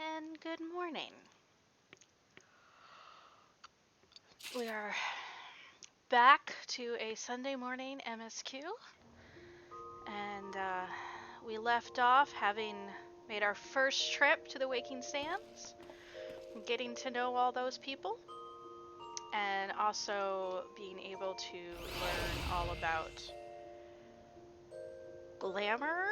and good morning. We are back to a Sunday morning MSQ, and we left off having made our first trip to the Waking Sands, getting to know all those people, and also being able to learn all about glamour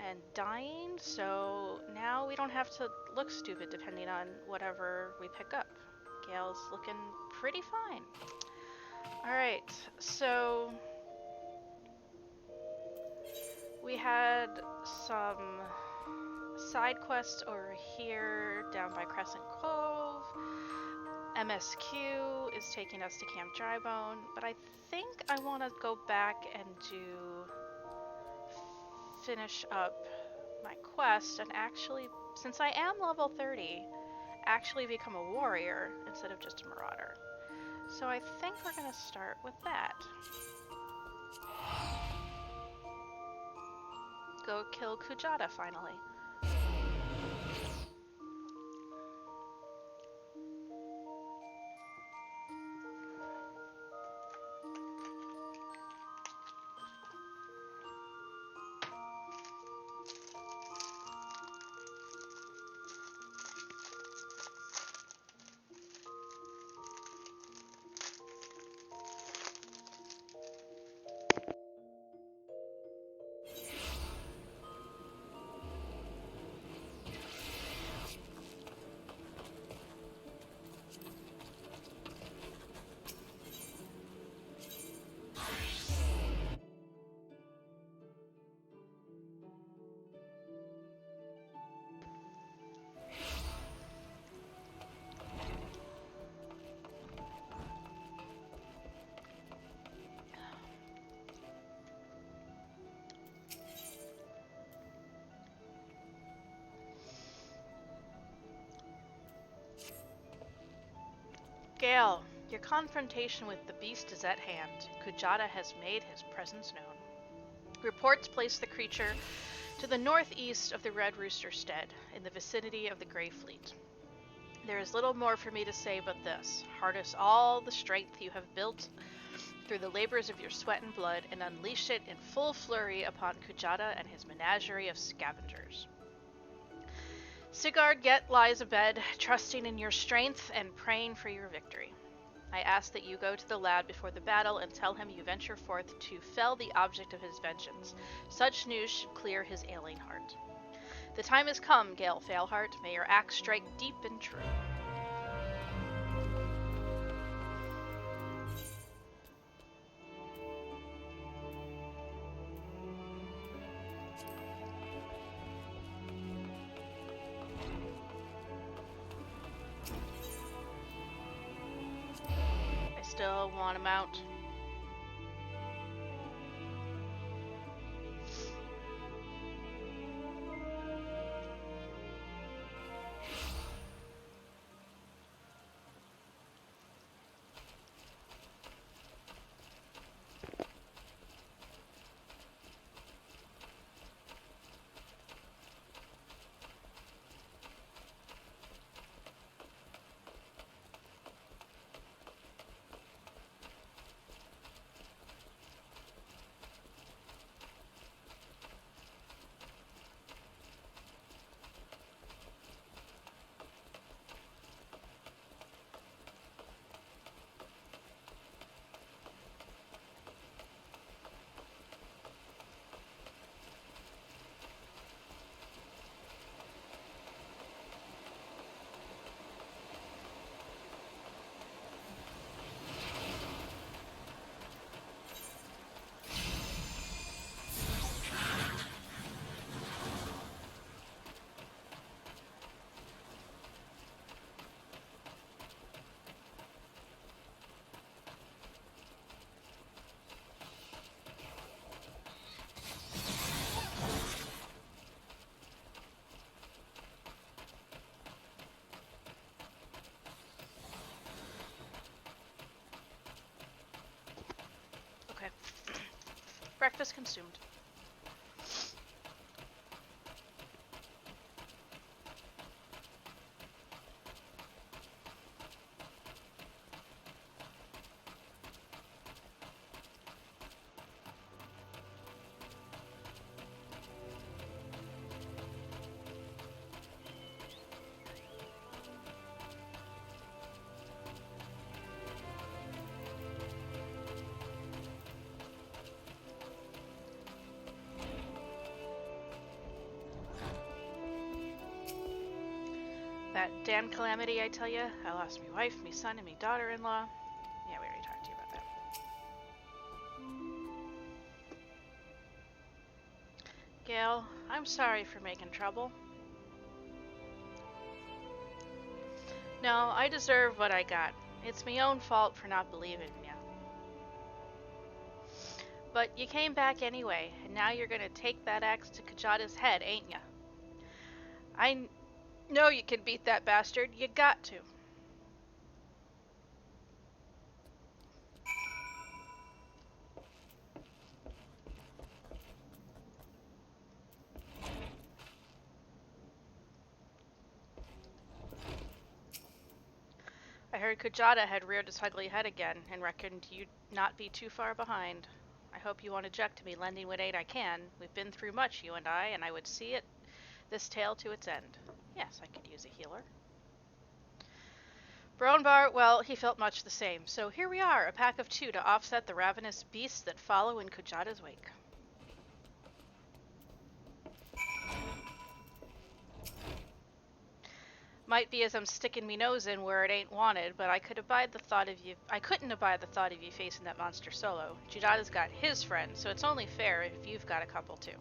and dying, so now we don't have to look stupid depending on whatever we pick up. Gale's looking pretty fine. Alright, so we had some side quests over here down by Crescent Cove. MSQ is taking us to Camp Drybone, but I think I want to go back and finish up my quest and actually, since I am level 30, actually become a warrior instead of just a marauder. So I think we're going to start with that. Go kill Kujata finally. Gale, your confrontation with the beast is at hand. Kujata has made his presence known. Reports place the creature to the northeast of the Red Rooster Stead, in the vicinity of the Grey Fleet. There is little more for me to say but this. Harness all the strength you have built through the labors of your sweat and blood, and unleash it in full flurry upon Kujata and his menagerie of scavengers. Sigurd Get lies abed, trusting in your strength and praying for your victory. I ask that you go to the lad before the battle and tell him you venture forth to fell the object of his vengeance. Such news should clear his ailing heart. The time has come, Gale Failheart. May your axe strike deep and true. Still want to mount. Breakfast consumed. That damn calamity, I tell ya. I lost me wife, me son, and me daughter-in-law. Yeah, we already talked to you about that. Gale, I'm sorry for making trouble. No, I deserve what I got. It's me own fault for not believing ya. But you came back anyway, and now you're gonna take that axe to Kajada's head, ain't ya? I know you can beat that bastard. You got to. I heard Kajada had reared its ugly head again, and reckoned you'd not be too far behind. I hope you won't object to me lending what aid I can. We've been through much, you and I would see it this tale to its end. Yes, I could use a healer. Bronbar, well, he felt much the same, so here we are, a pack of 2 to offset the ravenous beasts that follow in Kajada's wake. Might be as I'm sticking me nose in where it ain't wanted, but I couldn't abide the thought of you facing that monster solo. Jidada's got his friends, so it's only fair if you've got a couple too.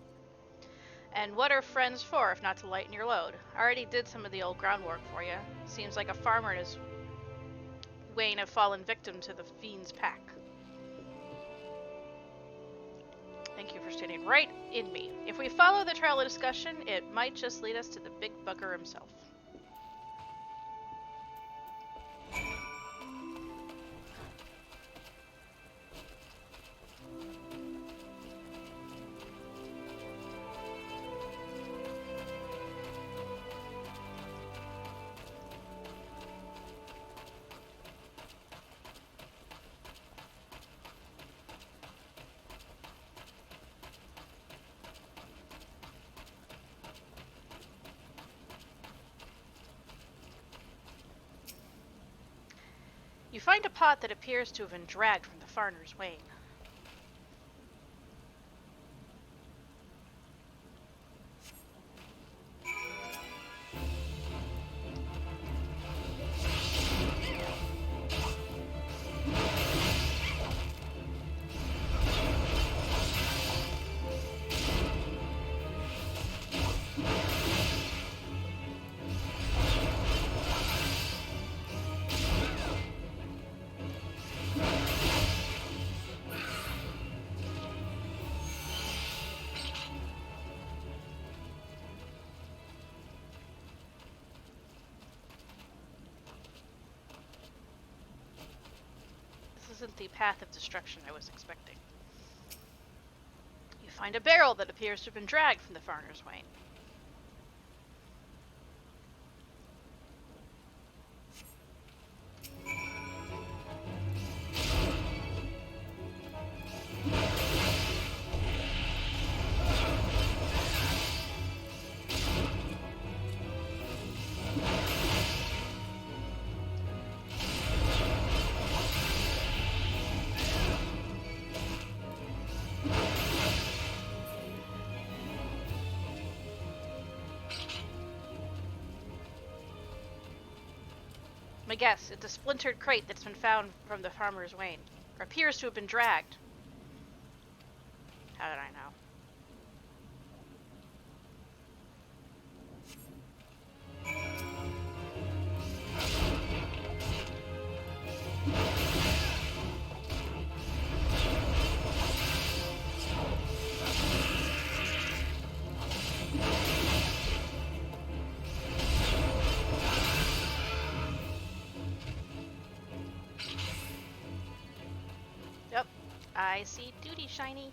And what are friends for if not to lighten your load? I already did some of the old groundwork for you. Seems like a farmer and his wain have fallen victim to the fiend's pack. Thank you for standing right in me. If we follow the trail of discussion, it might just lead us to the big bugger himself. You find a pot that appears to have been dragged from the farmer's wain. Isn't the path of destruction I was expecting. You find a barrel that appears to have been dragged from the farmer's wain. My guess, it's a splintered crate that's been found from the farmer's wain, or appears to have been dragged. How did I know? Yep, I see duty shiny.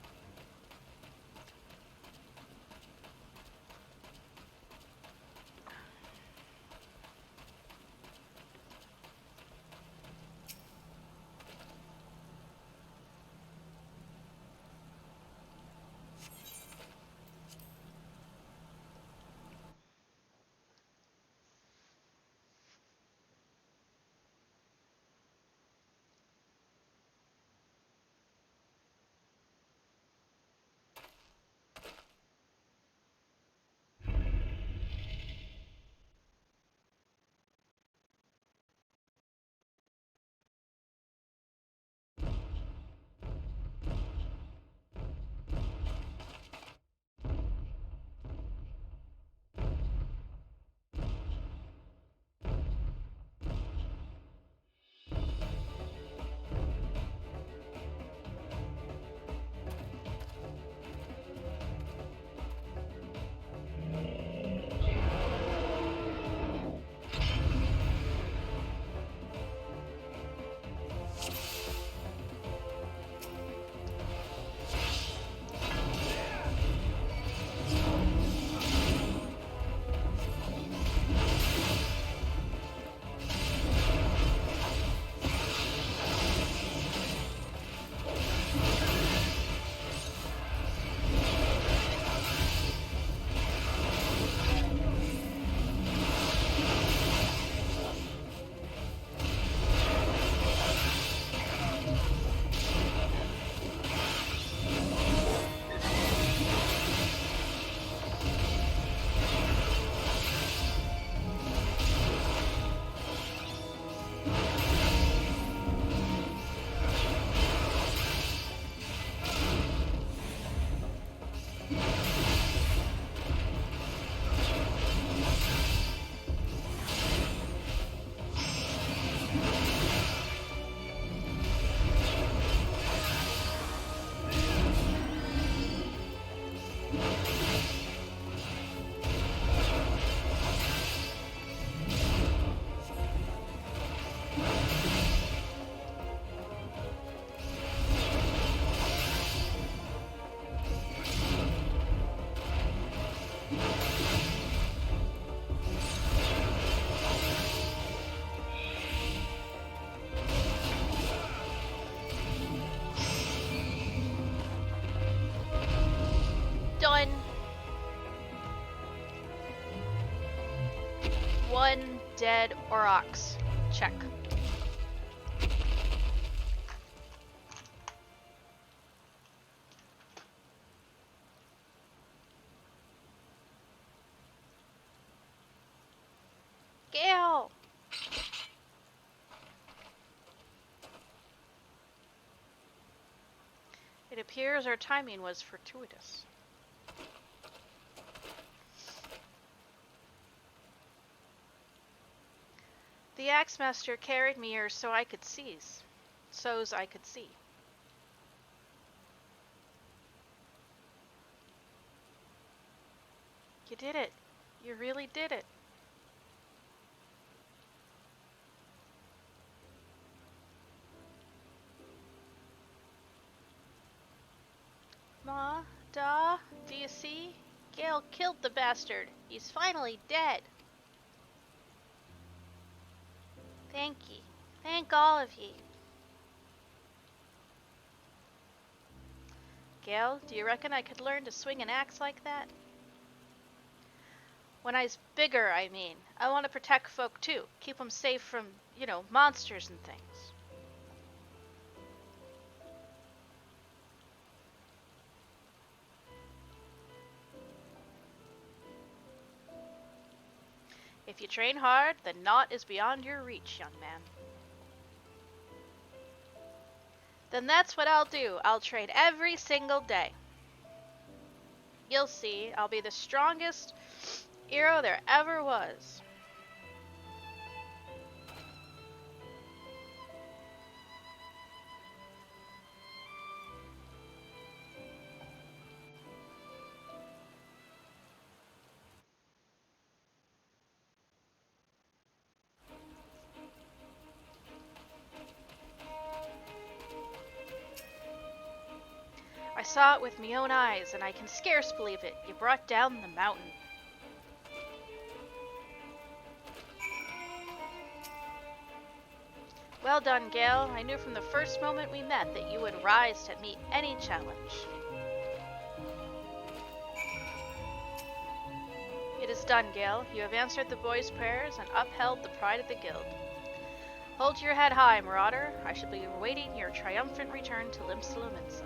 1 dead aurochs. Check. Gale! It appears our timing was fortuitous. The Axemaster carried me here so I could seize. So's I could see. You did it. You really did it. Ma, Da, do you see? Gale killed the bastard. He's finally dead. Thank ye. Thank all of ye. Gale, do you reckon I could learn to swing an axe like that? When I's bigger, I mean. I want to protect folk too. Keep 'em safe from, monsters and things. If you train hard, then naught is beyond your reach, young man. Then that's what I'll do. I'll train every single day. You'll see, I'll be the strongest hero there ever was. I saw it with me own eyes, and I can scarce believe it. You brought down the mountain. Well done, Gale. I knew from the first moment we met that you would rise to meet any challenge. It is done, Gale. You have answered the boys' prayers and upheld the pride of the guild. Hold your head high, Marauder. I shall be awaiting your triumphant return to Limsa.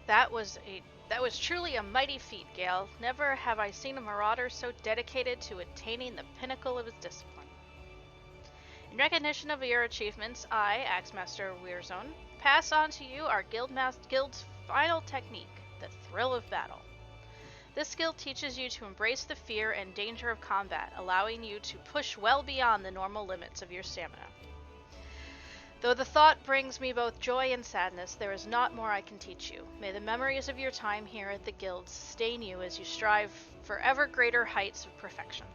That was truly a mighty feat, Gale. Never have I seen a marauder so dedicated to attaining the pinnacle of his discipline. In recognition of your achievements, I, Axemaster Weirzone, pass on to you our guild's final technique, the thrill of battle. This skill teaches you to embrace the fear and danger of combat, allowing you to push well beyond the normal limits of your stamina. Though the thought brings me both joy and sadness, there is not more I can teach you. May the memories of your time here at the Guild sustain you as you strive for ever greater heights of perfection.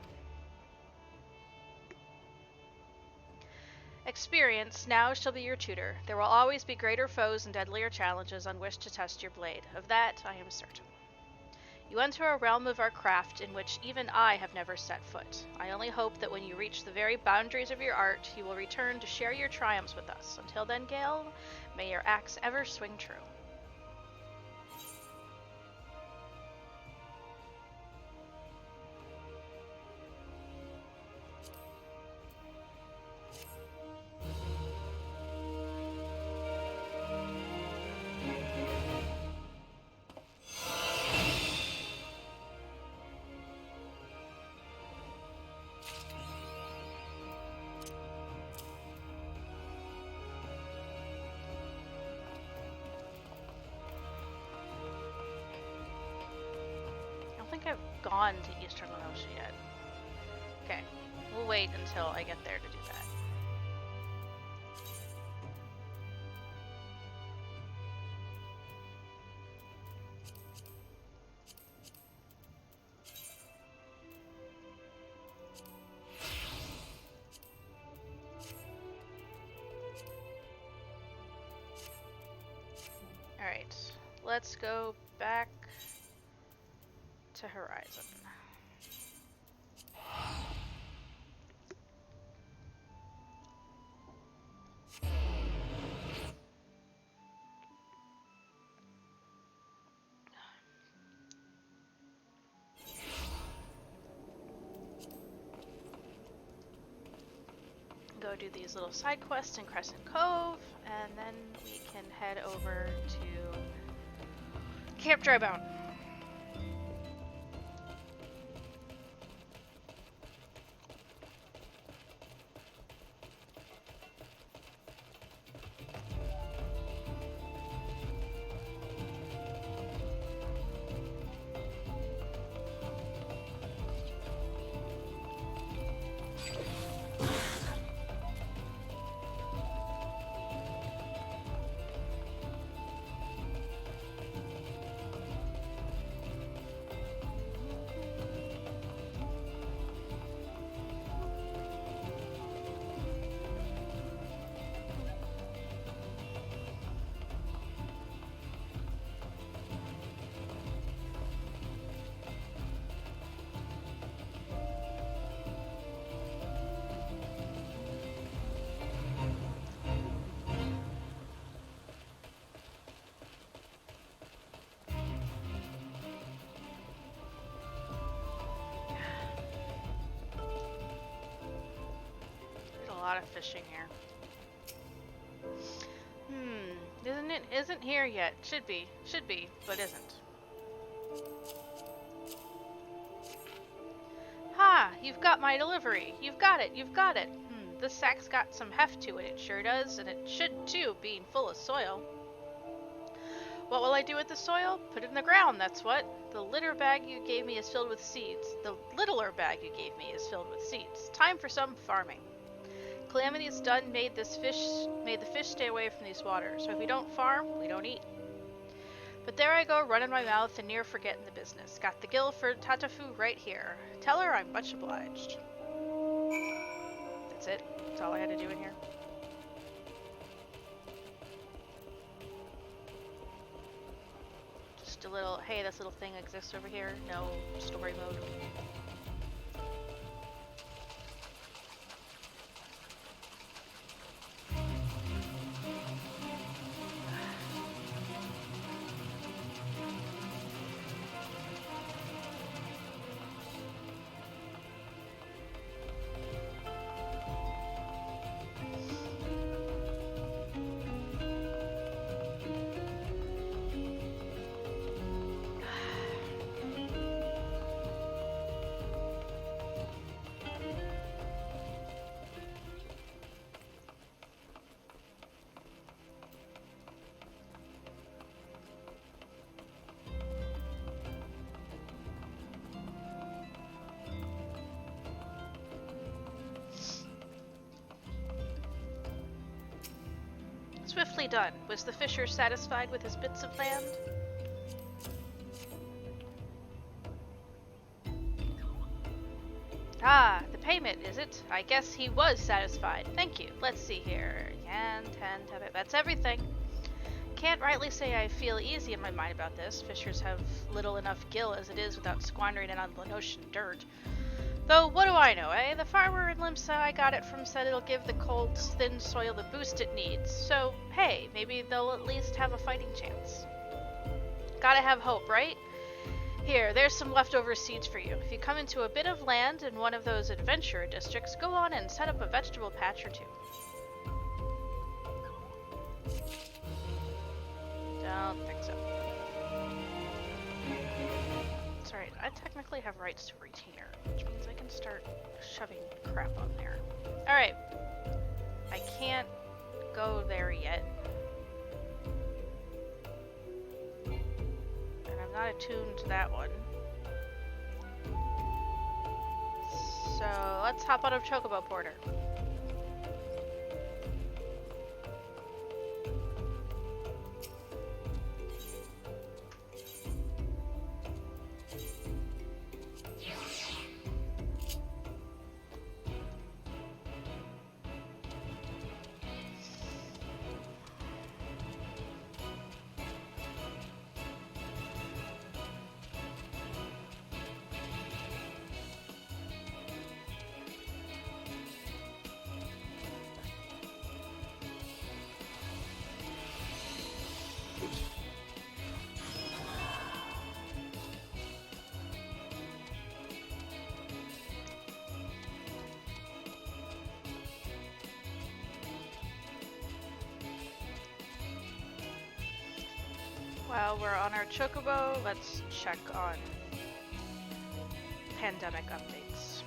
Experience now shall be your tutor. There will always be greater foes and deadlier challenges on which to test your blade. Of that I am certain. You enter a realm of our craft in which even I have never set foot. I only hope that when you reach the very boundaries of your art, you will return to share your triumphs with us. Until then, Gale, may your axe ever swing true. think I've gone to Eastern Lenosha yet. Okay, we'll wait until I get there to do that. Alright, let's go back to Horizon. Go do these little side quests in Crescent Cove, and then we can head over to Camp Drybone. A lot of fishing here. Isn't here yet. Should be, but isn't. Ha! You've got my delivery. You've got it. This sack's got some heft to it. It sure does, and it should too, being full of soil. What will I do with the soil? Put it in the ground, that's what. The litter bag you gave me is filled with seeds. The littler bag you gave me is filled with seeds. Time for some farming. Calamity's done made the fish stay away from these waters, so if we don't farm, we don't eat. But there I go, running my mouth and near forgetting the business. Got the gill for Tatafu right here. Tell her I'm much obliged. That's it? That's all I had to do in here? Just a little, hey, this little thing exists over here. No story mode. Swiftly done. Was the fisher satisfied with his bits of land? Ah, the payment, is it? I guess he was satisfied. Thank you. Let's see here. Yan, 10, that's everything. Can't rightly say I feel easy in my mind about this. Fishers have little enough gill as it is without squandering it on Lenoshan dirt. Though, what do I know, eh? The farmer in Limsa I got it from said it'll give the Colt's thin soil the boost it needs. So, hey, maybe they'll at least have a fighting chance. Gotta have hope, right? Here, there's some leftover seeds for you. If you come into a bit of land in one of those adventurer districts, go on and set up a vegetable patch or two. Don't think so. It's alright, I technically have rights to retainer, which means I can start shoving crap on there. Alright. I can't go there yet. And I'm not attuned to that one. So let's hop out of Chocobo Porter. While we're on our Chocobo, let's check on pandemic updates.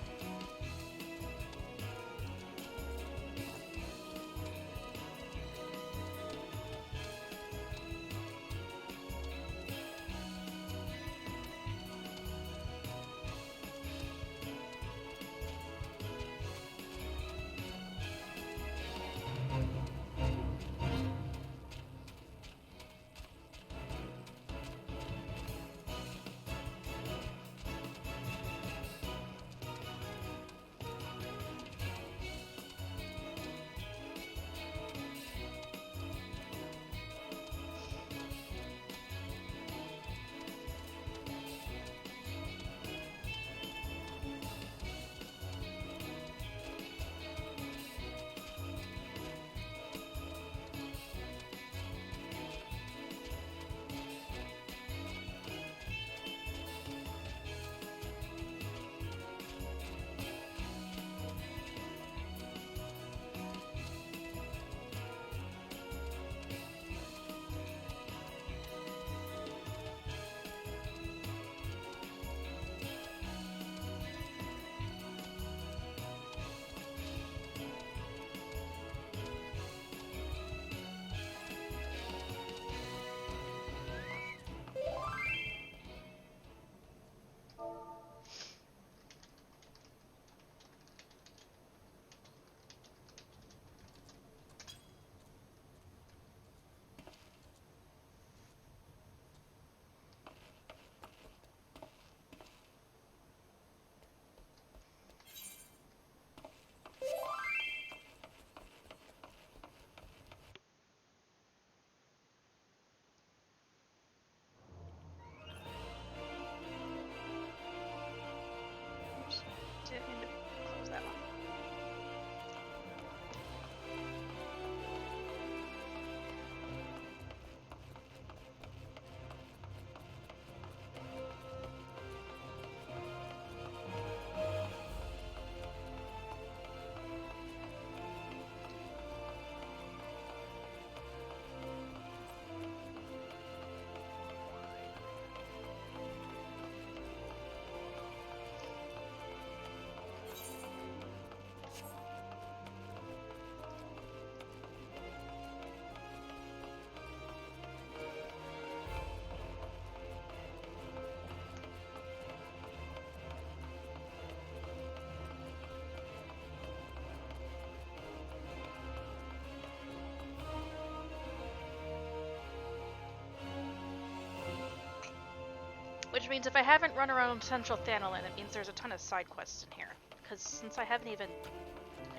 Didn't mean to close that one. Which means if I haven't run around Central Thanolin, it means there's a ton of side quests in here. Because since I haven't even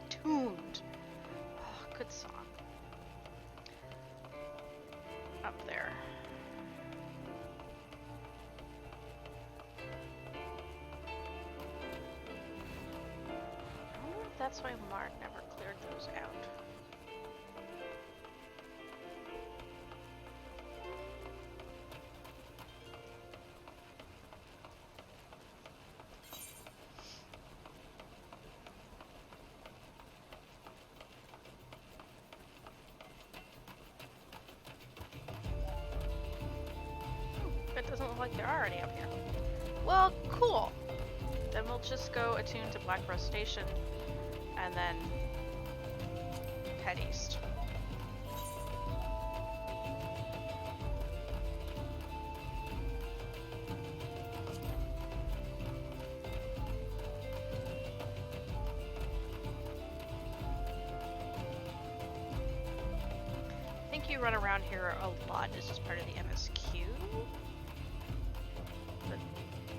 attuned... Oh, good song. Up there. I wonder if that's why Mark never cleared those out. It doesn't look like there are any up here. Well, cool. Then we'll just go attune to Black Rose Station and then head east. think you run around here a lot. This is part of the MSQ. But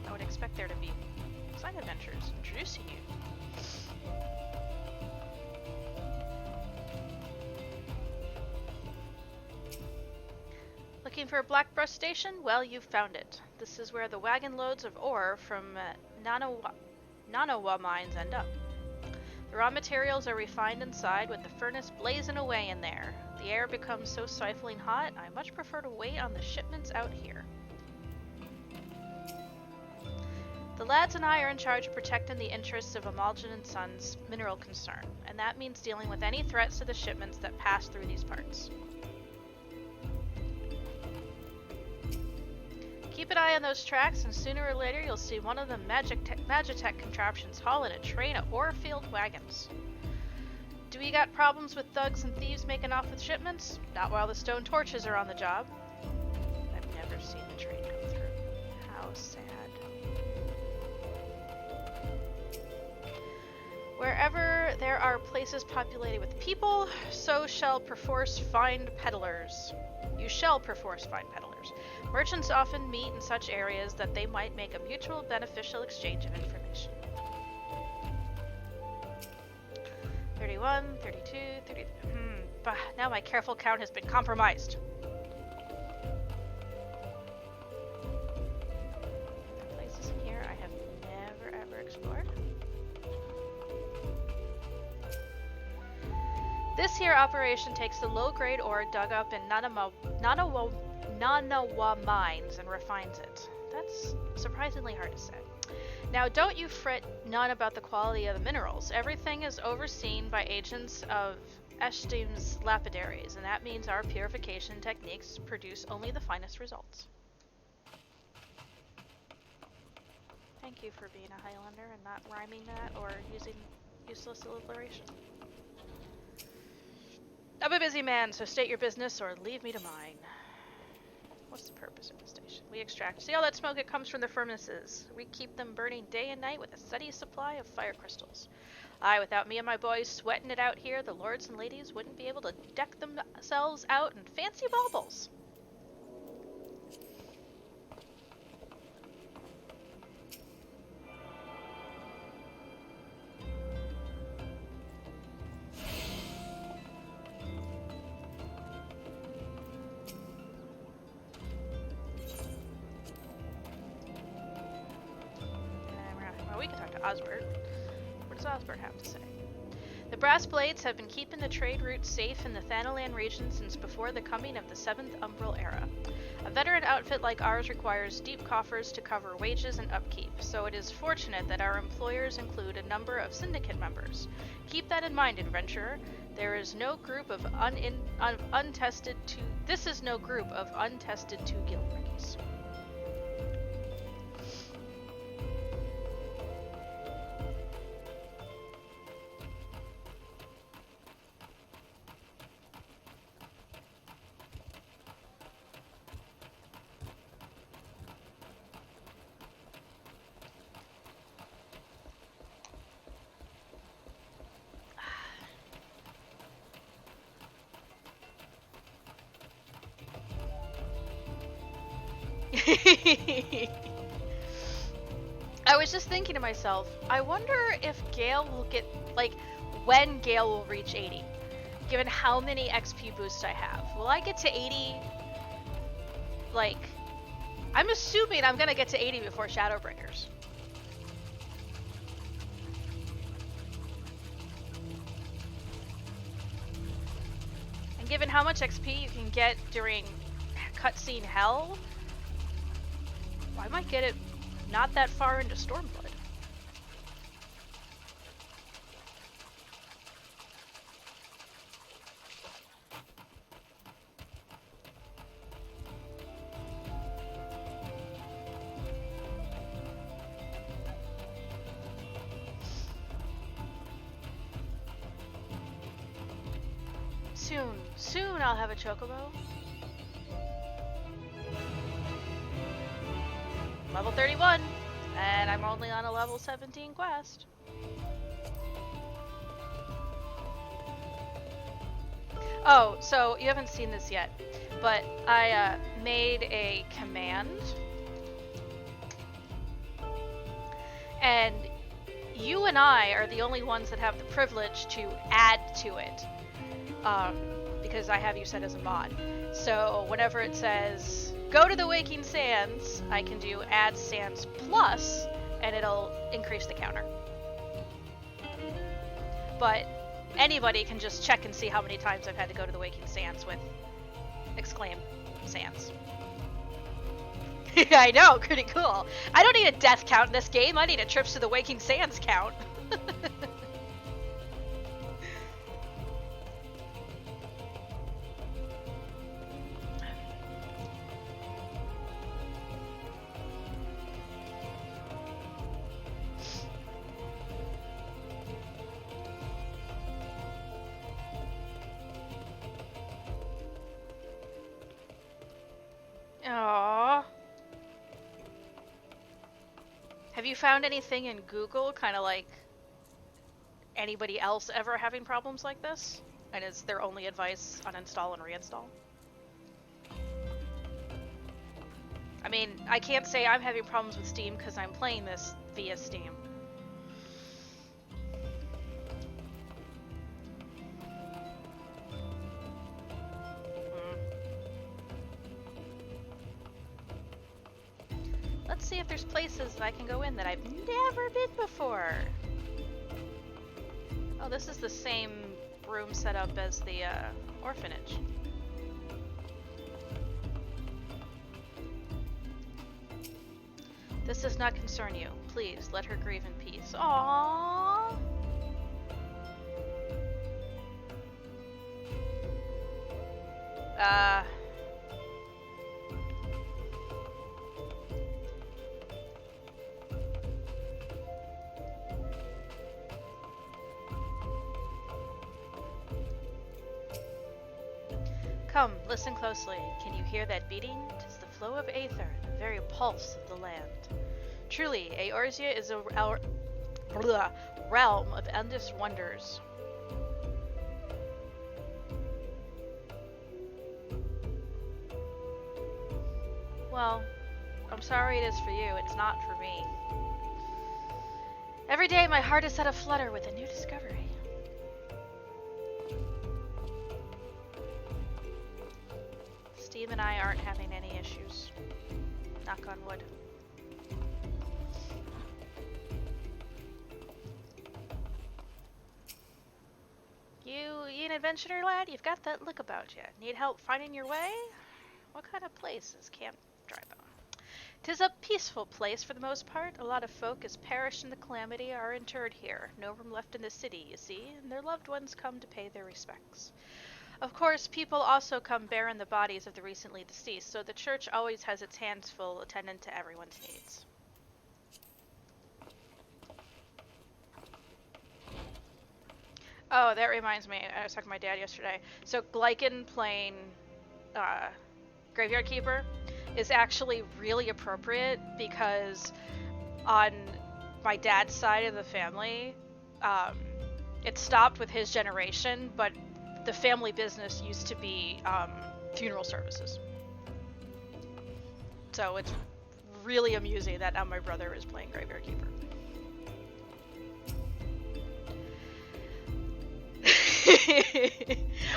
I would expect there to be side adventures introducing you. Looking for a black brush station? Well, you've found it. This is where the wagon loads of ore from Nanawa mines end up. The raw materials are refined inside with the furnace blazing away in there. The air becomes so stifling hot, I much prefer to wait on the shipments out here. The lads and I are in charge of protecting the interests of Amaljan and Sons' mineral concern, and that means dealing with any threats to the shipments that pass through these parts. Keep an eye on those tracks, and sooner or later you'll see one of the Magitech contraptions hauling a train of ore-filled wagons. Do we got problems with thugs and thieves making off with shipments? Not while the stone torches are on the job. I've never seen a train come through. How sad. Wherever there are places populated with people, so shall perforce find peddlers. You shall perforce find peddlers. Merchants often meet in such areas that they might make a mutual beneficial exchange of information. 31, 32, 33. Now my careful count has been compromised. Places in here I have never ever explored. This here operation takes the low-grade ore dug up in Nanawa mines and refines it. That's surprisingly hard to say. Now, don't you fret none about the quality of the minerals. Everything is overseen by agents of Eshtim's lapidaries, and that means our purification techniques produce only the finest results. Thank you for being a Highlander and not rhyming that or using useless alliteration. I'm a busy man, so state your business or leave me to mine. What's the purpose of the station? We extract. See all that smoke? It comes from the furnaces. We keep them burning day and night with a steady supply of fire crystals. Aye, without me and my boys sweating it out here, the lords and ladies wouldn't be able to deck themselves out in fancy baubles. Osbert. What does Osbert have to say? The brass blades have been keeping the trade routes safe in the Thanalan region since before the coming of the 7th Umbral era. A veteran outfit like ours requires deep coffers to cover wages and upkeep, so it is fortunate that our employers include a number of syndicate members. Keep that in mind, adventurer. This is no group of untested two-guild rookies. I was just thinking to myself, I wonder if Gale will get, when Gale will reach 80, given how many XP boosts I have. Will I get to 80, I'm assuming I'm gonna get to 80 before Shadowbringers. And given how much XP you can get during cutscene hell, I might get it not that far into Stormblood. Soon I'll have a chocobo. Level 31, and I'm only on a level 17 quest. Oh, so you haven't seen this yet, but I made a command, and you and I are the only ones that have the privilege to add to it, because I have you set as a mod. So whenever it says, go to the Waking Sands, I can do add sands plus, and it'll increase the counter. But anybody can just check and see how many times I've had to go to the Waking Sands with exclaim sands. I know, pretty cool. I don't need a death count in this game, I need a trips to the Waking Sands count. Aww. Have you found anything in Google, kind of like anybody else ever having problems like this? And is their only advice uninstall and reinstall? I mean, I can't say I'm having problems with Steam because I'm playing this via Steam. Let's see if there's places that I can go in that I've never been before. Oh, this is the same room setup as the orphanage. This does not concern you. Please, let her grieve in peace. Aww. Come, listen closely. Can you hear that beating? 'Tis the flow of aether, the very pulse of the land. Truly, Eorzea is a realm of endless wonders. Well, I'm sorry it is for you, it's not for me. Every day my heart is set aflutter with a new discovery. Steve and I aren't having any issues. Knock on wood. You an adventurer, lad? You've got that look about you. Need help finding your way? What kind of place is Camp Drybone? 'Tis a peaceful place for the most part. A lot of folk as perished in the calamity are interred here. No room left in the city, you see, and their loved ones come to pay their respects. Of course, people also come bearing the bodies of the recently deceased, so the church always has its hands full attending to everyone's needs. Oh, that reminds me, I was talking to my dad yesterday. So Glycan playing Graveyard Keeper is actually really appropriate because on my dad's side of the family, it stopped with his generation, but the family business used to be funeral services. So it's really amusing that now my brother is playing Graveyard Keeper.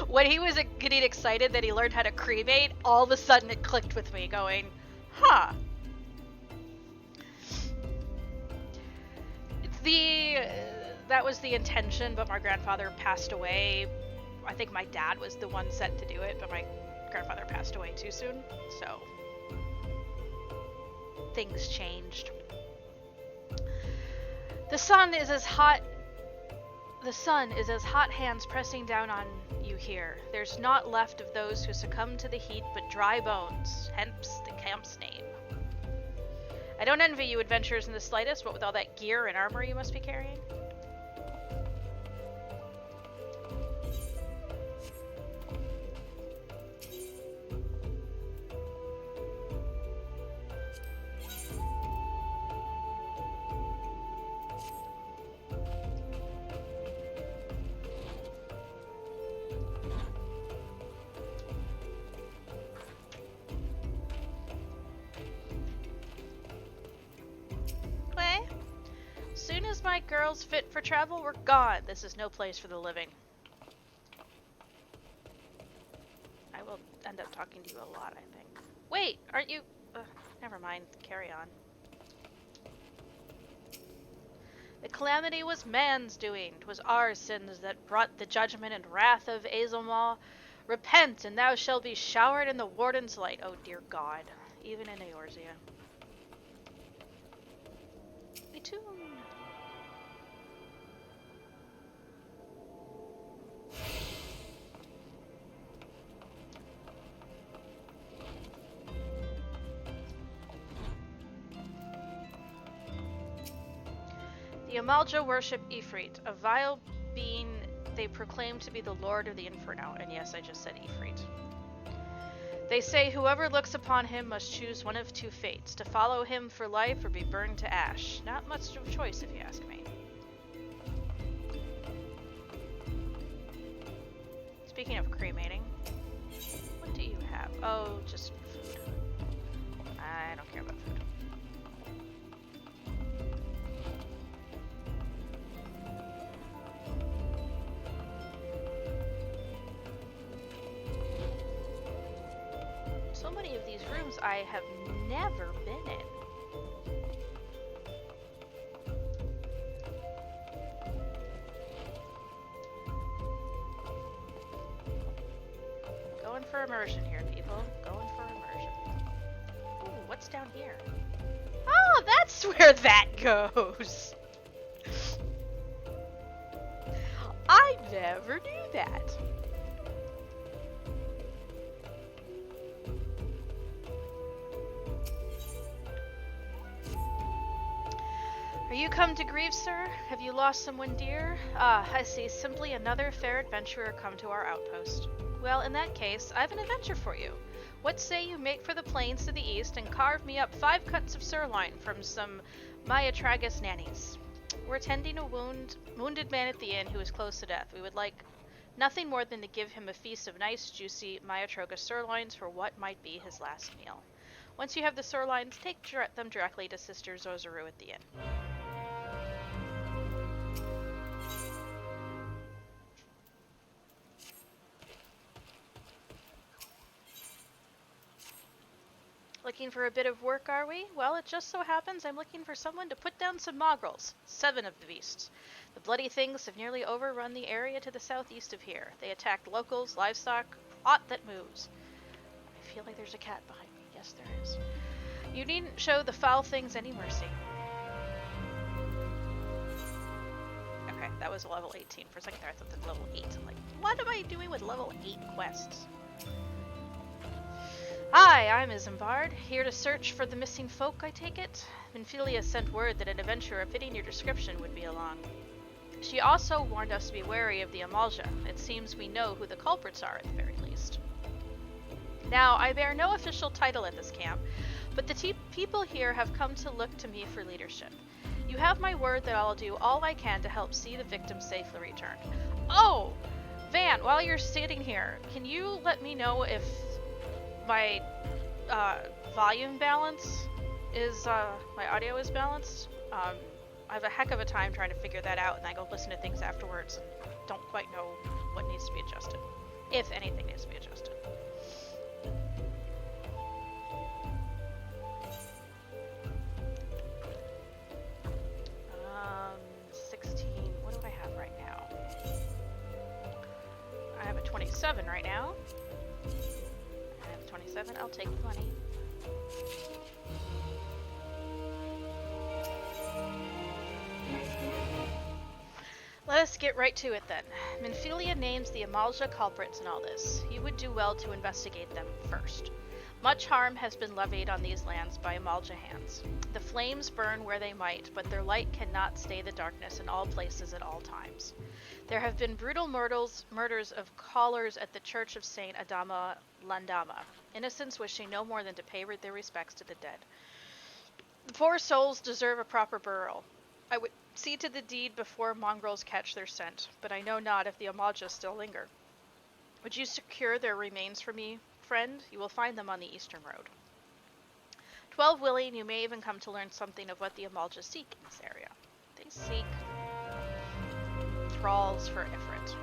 When he was getting excited that he learned how to cremate, all of a sudden it clicked with me going, huh. That was the intention, but my grandfather passed away. I think my dad was the one set to do it, but my grandfather passed away too soon, so things changed. The sun is as hot hands pressing down on you here. There's naught left of those who succumbed to the heat but dry bones, hence the camp's name. I don't envy you adventurers in the slightest, what with all that gear and armor you must be carrying. as my girl's fit for travel, we're gone. This is no place for the living. I will end up talking to you a lot, I think. Wait, aren't you... never mind. Carry on. The calamity was man's doing. 'Twas our sins that brought the judgment and wrath of Azelma. Repent, and thou shalt be showered in the warden's light. Oh, dear God. Even in Eorzea. Me too. The Amalja worship Ifrit, a vile being they proclaim to be the lord of the Inferno. And yes, I just said Ifrit. They say whoever looks upon him must choose one of two fates, to follow him for life or be burned to ash. Not much of a choice, if you ask me. Speaking of cremating, what do you have? Oh, just food. I don't care about food. So many of these rooms I have never been in. Going for immersion here, people. Going for immersion. Ooh, what's down here? Oh, that's where that goes! I never knew that. Are you come to grieve, sir? Have you lost someone dear? Ah, I see. Simply another fair adventurer come to our outpost. Well, in that case, I've an adventure for you. What say you make for the plains to the east and carve me up 5 cuts of sirloin from some Myatragus nannies? We're tending a wounded man at the inn who is close to death. We would like nothing more than to give him a feast of nice, juicy Myatragus sirloins for what might be his last meal. Once you have the sirloins, take them directly to Sister Zozaru at the inn. Looking for a bit of work, are we? Well, it just so happens I'm looking for someone to put down some mongrels. 7 of the beasts. The bloody things have nearly overrun the area to the southeast of here. They attacked locals, livestock, aught that moves. I feel like there's a cat behind me. Yes, there is. You needn't show the foul things any mercy. Okay, that was level 18. For a second there I thought that was level 8. I'm like, what am I doing with level 8 quests? Hi, I'm Isambard, here to search for the missing folk, I take it? Minfilia sent word that an adventurer fitting your description would be along. She also warned us to be wary of the Amalja. It seems we know who the culprits are, at the very least. Now, I bear no official title at this camp, but the people here have come to look to me for leadership. You have my word that I'll do all I can to help see the victims safely returned. Oh! Van, while you're sitting here, can you let me know if my volume balance is, my audio is balanced? I have a heck of a time trying to figure that out, and I go listen to things afterwards and don't quite know what needs to be adjusted. If anything needs to be adjusted. 16, what do I have right now? I have a 27 right now. 27, I'll take the money. Let us get right to it then. Minfilia names the Amalja culprits in all this. You would do well to investigate them first. Much harm has been levied on these lands by Amalja hands. The flames burn where they might, but their light cannot stay the darkness in all places at all times. There have been brutal murders of callers at the Church of Saint Adama, Landama, innocents wishing no more than to pay their respects to the dead. The poor souls deserve a proper burial. I would see to the deed before mongrels catch their scent, but I know not if the Amalja still linger. Would you secure their remains for me, friend? You will find them on the eastern road. 12 willing, you may even come to learn something of what the Amalja seek in this area. They seek thralls for Ifrit.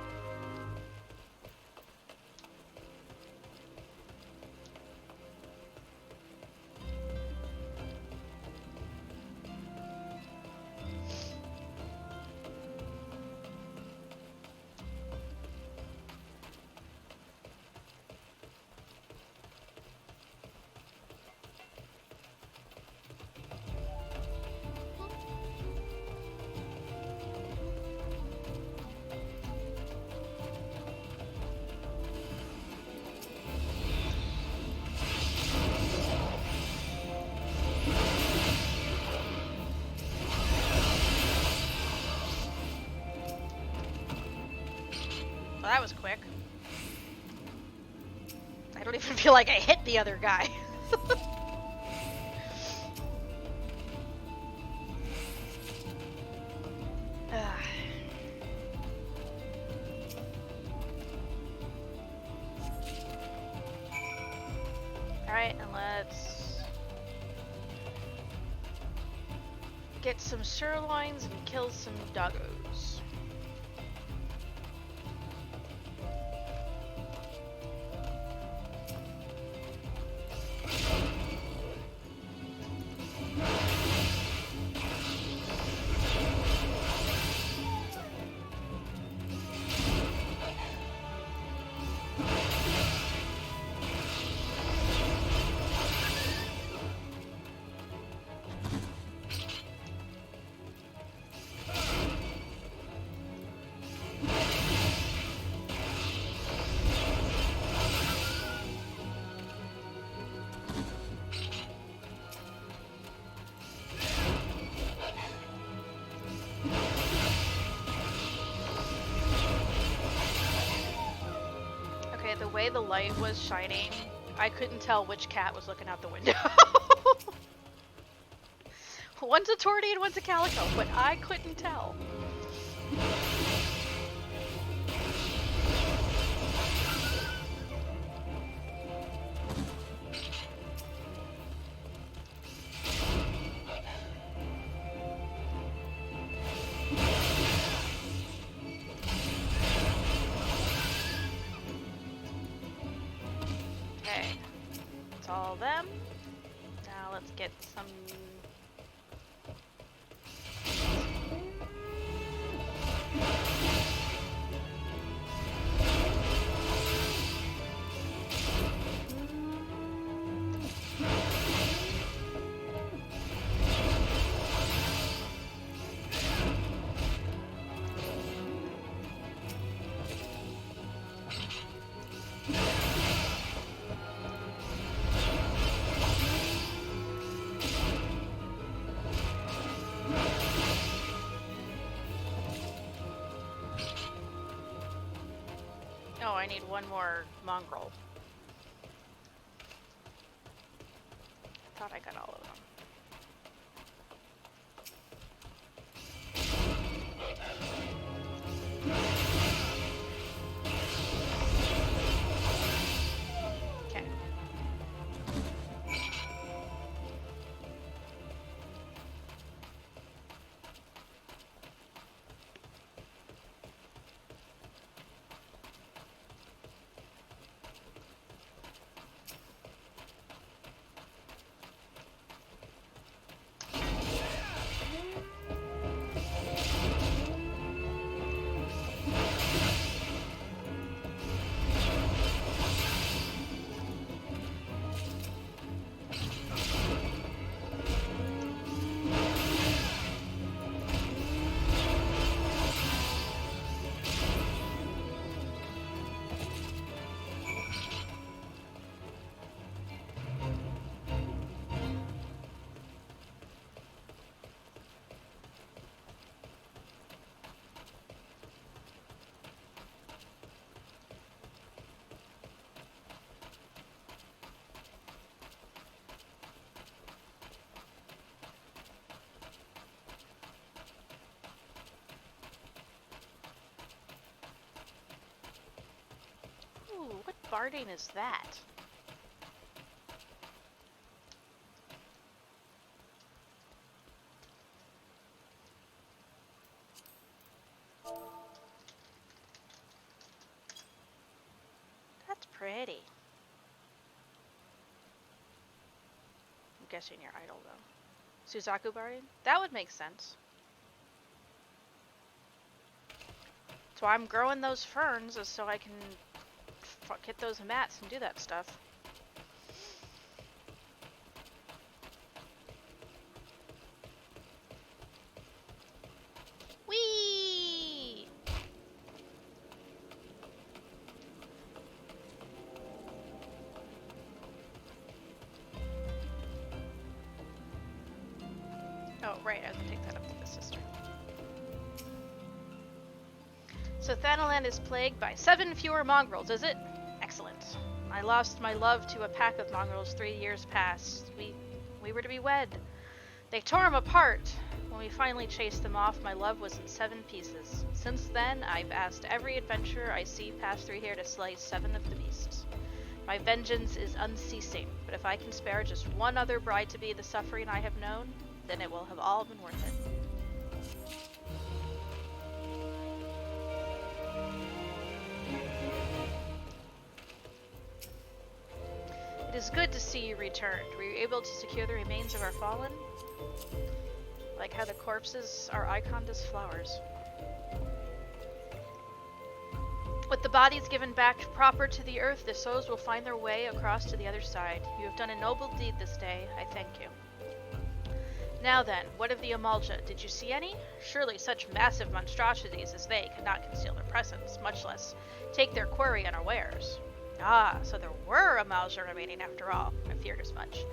Well, that was quick. I don't even feel like I hit the other guy. Alright, and let's get some sirloins and kill some doggos. The way the light was shining, I couldn't tell which cat was looking out the window. One's a tortie and one's a calico, but I couldn't tell. All them. Now let's get some. Oh, I need one more mongrel. I thought I got all of them. Okay. Ooh, what barding is that? pretty. I'm guessing you're idle, though. Suzaku barding? That would make sense. That's why I'm growing those ferns, is so I can get those mats and do that stuff. Whee! Oh, right, I can take that up to the sister. So Thanaland is plagued by 7 fewer mongrels, is it? Excellent. I lost my love to a pack of mongrels 3 years past. We were to be wed. They tore him apart. When we finally chased them off, my love was in 7 pieces. Since then, I've asked every adventurer I see pass through here to slay 7 of the beasts. My vengeance is unceasing, but if I can spare just one other bride-to-be the suffering I have known, then it will have all been worth it. It is good to see you returned. Were you able to secure the remains of our fallen? Like how the corpses are iconed as flowers. With the bodies given back proper to the earth, the souls will find their way across to the other side. You have done a noble deed this day. I thank you. Now then, what of the Amalja? Did you see any? Surely such massive monstrosities as they could not conceal their presence, much less take their quarry unawares. Ah, so there were Amalja remaining after all. I feared as much.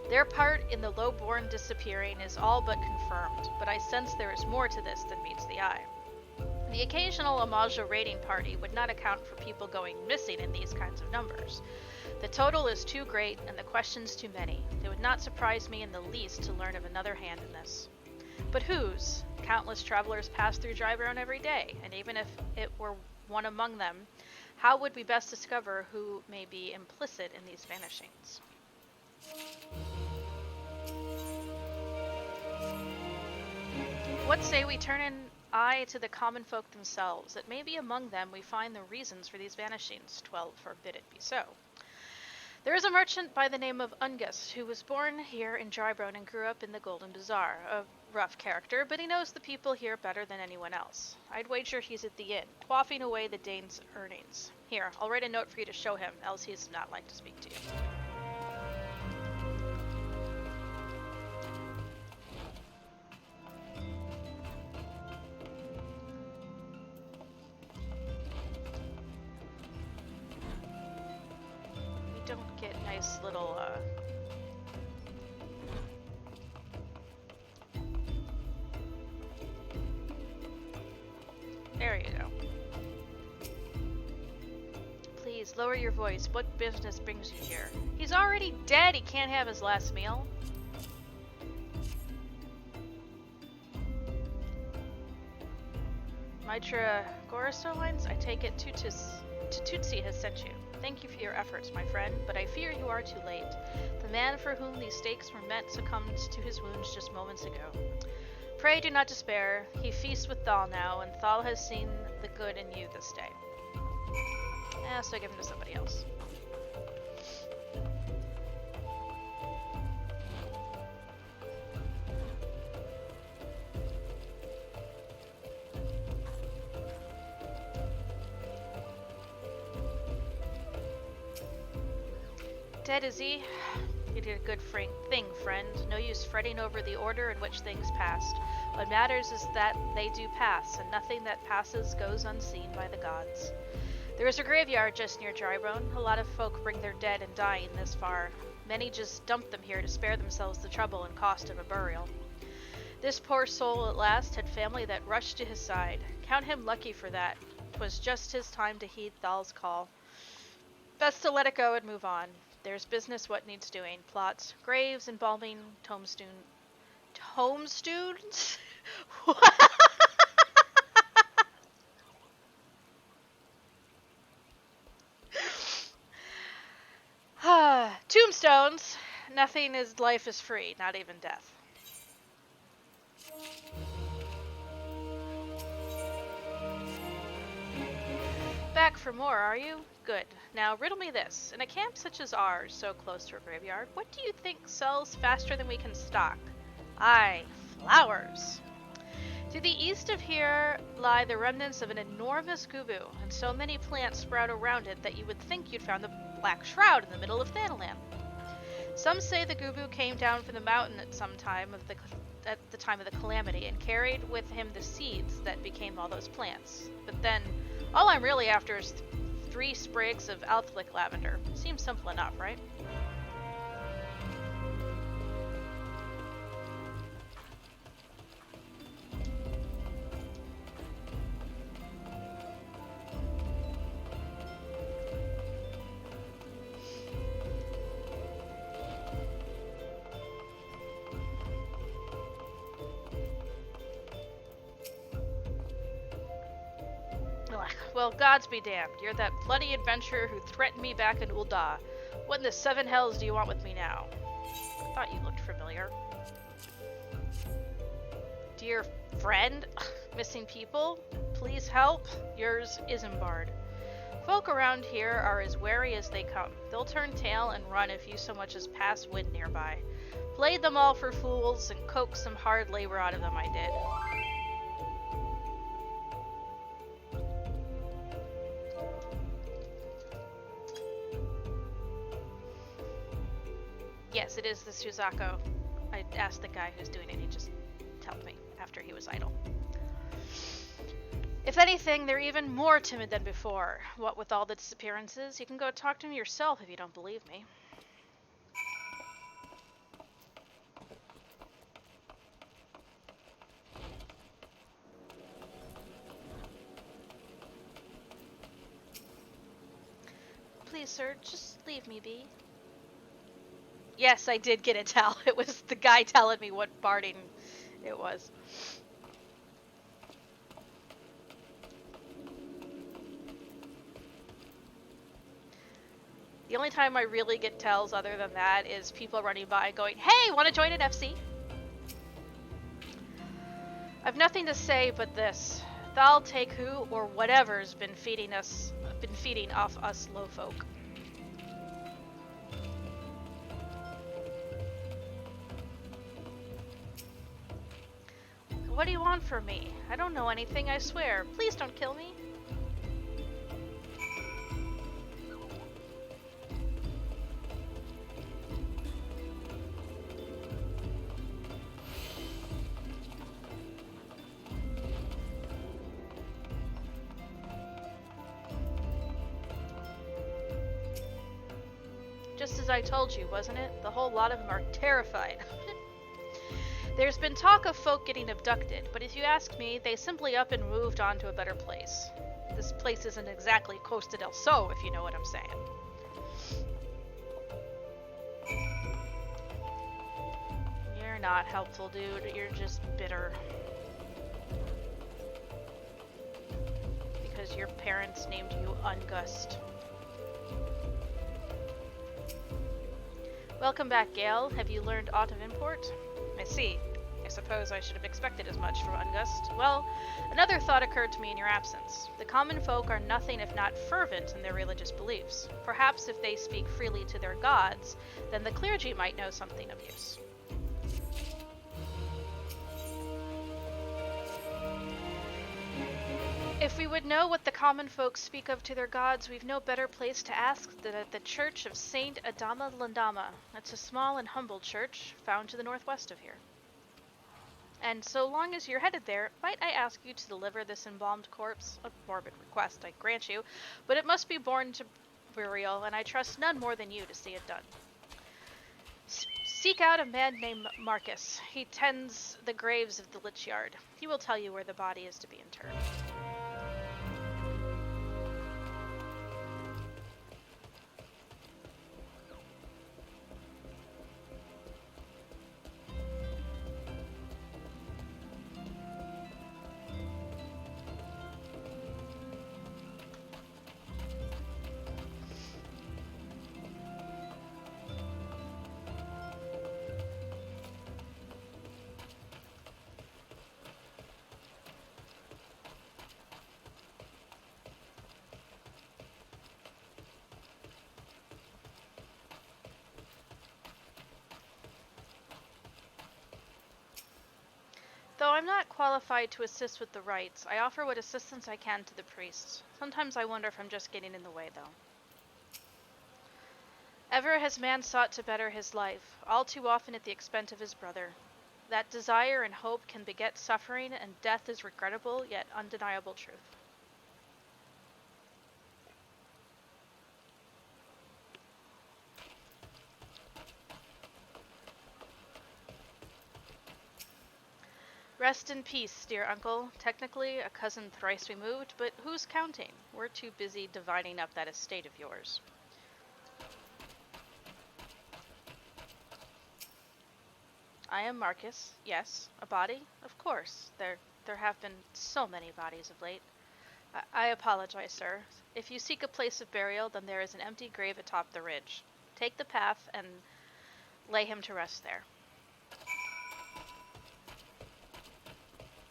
Their part in the lowborn disappearing is all but confirmed, but I sense there is more to this than meets the eye. The occasional Amalja raiding party would not account for people going missing in these kinds of numbers. The total is too great and the questions too many. It would not surprise me in the least to learn of another hand in this. But whose? Countless travelers pass through Drybone every day, and even if it were one among them, how would we best discover who may be implicit in these vanishings? What say we turn an eye to the common folk themselves? It may be among them we find the reasons for these vanishings. 12 forbid it be so. There is a merchant by the name of Ungus who was born here in Drybone and grew up in the Golden Bazaar. A rough character, but he knows the people here better than anyone else. I'd wager he's at the inn, quaffing away the Dane's earnings. Here, I'll write a note for you to show him, else he's not like to speak to you. Don't get nice little, There you go. Please, lower your voice. What business brings you here? He's already dead. He can't have his last meal. Mitra Gorisowines, I take it Tutsi has sent you. Thank you for your efforts, my friend, but I fear you are too late. The man for whom these stakes were meant succumbed to his wounds just moments ago. Pray do not despair. He feasts with Thal now, and Thal has seen the good in you this day. So give him to somebody else. Dead is he? You did a good thing, friend. No use fretting over the order in which things passed. What matters is that they do pass, and nothing that passes goes unseen by the gods. There is a graveyard just near Drybone. A lot of folk bring their dead and dying this far. Many just dump them here to spare themselves the trouble and cost of a burial. This poor soul at last had family that rushed to his side. Count him lucky for that. 'Twas just his time to heed Thal's call. Best to let it go and move on. There's business what needs doing. Plots, graves, embalming, tombstones? What? Tombstones. Nothing is life is free, not even death. Back back for more, are you? Good. Now riddle me this. In a camp such as ours, so close to a graveyard, what do you think sells faster than we can stock? Aye, flowers. To the east of here lie the remnants of an enormous gubu, and so many plants sprout around it that you would think you'd found the Black Shroud in the middle of Thanalan. Some say the gubu came down from the mountain at the time of the calamity and carried with him the seeds that became all those plants. But then, all I'm really after is 3 sprigs of Althlick lavender. Seems simple enough, right? Well, gods be damned. You're that bloody adventurer who threatened me back in Ul'dah. What in the 7 hells do you want with me now? I thought you looked familiar. Dear friend? Missing people? Please help? Yours, Isambard. Folk around here are as wary as they come. They'll turn tail and run if you so much as pass wind nearby. Played them all for fools and coaxed some hard labor out of them, I did. Yes, it is the Suzako. I asked the guy who's doing it, he just told me after he was idle. If anything, they're even more timid than before. What with all the disappearances, you can go talk to them yourself if you don't believe me. Please, sir, just leave me be. Yes, I did get a tell. It was the guy telling me what barding it was. The only time I really get tells other than that is people running by going, "Hey, want to join an FC?" I've nothing to say but this. Thal take who or whatever's been feeding off us low folk. What do you want from me? I don't know anything, I swear. Please don't kill me. Just as I told you, wasn't it? The whole lot of them are terrified. There's been talk of folk getting abducted, but if you ask me, they simply up and moved on to a better place. This place isn't exactly Costa del Sol, if you know what I'm saying. You're not helpful, dude. You're just bitter. Because your parents named you Ungust. Welcome back, Gale. Have you learned aught of import? I see. I suppose I should have expected as much from Ungust. Well, another thought occurred to me in your absence. The common folk are nothing if not fervent in their religious beliefs. Perhaps if they speak freely to their gods, then the clergy might know something of use. If we would know what the common folk speak of to their gods, we've no better place to ask than at the church of Saint Adama Landama. It's a small and humble church, found to the northwest of here. And so long as you're headed there, might I ask you to deliver this embalmed corpse? A morbid request, I grant you, but it must be borne to burial, and I trust none more than you to see it done. Seek out a man named Marcus. He tends the graves of the Lich Yard. He will tell you where the body is to be interred. I'm not qualified to assist with the rites, I offer what assistance I can to the priests. Sometimes I wonder if I'm just getting in the way, though. Ever has man sought to better his life, all too often at the expense of his brother. That desire and hope can beget suffering, and death is regrettable yet undeniable truth. Rest in peace, dear uncle. Technically, a cousin thrice removed, but who's counting? We're too busy dividing up that estate of yours. I am Marcus. Yes. A body? Of course. There have been so many bodies of late. I apologize, sir. If you seek a place of burial, then there is an empty grave atop the ridge. Take the path and lay him to rest there.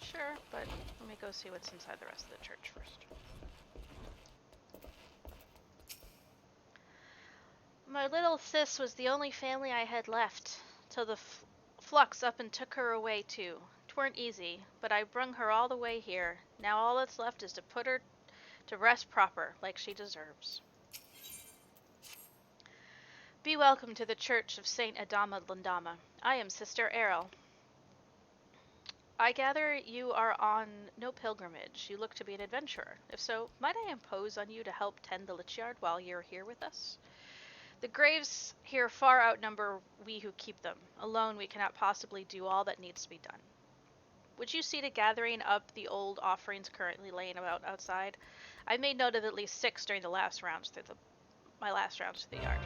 Sure, but let me go see what's inside the rest of the church first. My little sis was the only family I had left, till the flux up and took her away too. 'Tweren't easy, but I brung her all the way here. Now all that's left is to put her to rest proper, like she deserves. Be welcome to the church of Saint Adama Landama. I am Sister Errol. I gather you are on no pilgrimage. You look to be an adventurer. If so, might I impose on you to help tend the lich-yard while you're here with us? The graves here far outnumber we who keep them. Alone we cannot possibly do all that needs to be done. Would you see to gathering up the old offerings currently laying about outside? I made note of at least 6 during my last rounds through the yard.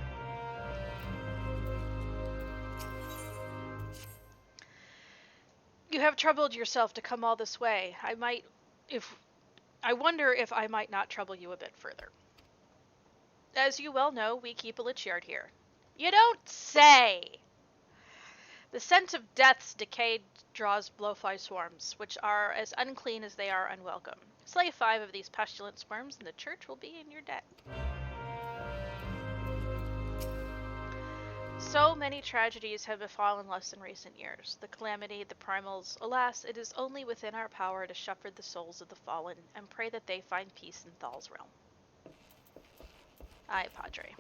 You have troubled yourself to come all this way. I wonder if I might not trouble you a bit further. As you well know, we keep a lich-yard here. You don't say! The scent of death's decay draws blowfly swarms, which are as unclean as they are unwelcome. Slay 5 of these pestilent swarms, and the church will be in your debt. So many tragedies have befallen us in recent years. The calamity, the primals. Alas, it is only within our power to shepherd the souls of the fallen, and pray that they find peace in Thal's realm. Aye, Padre.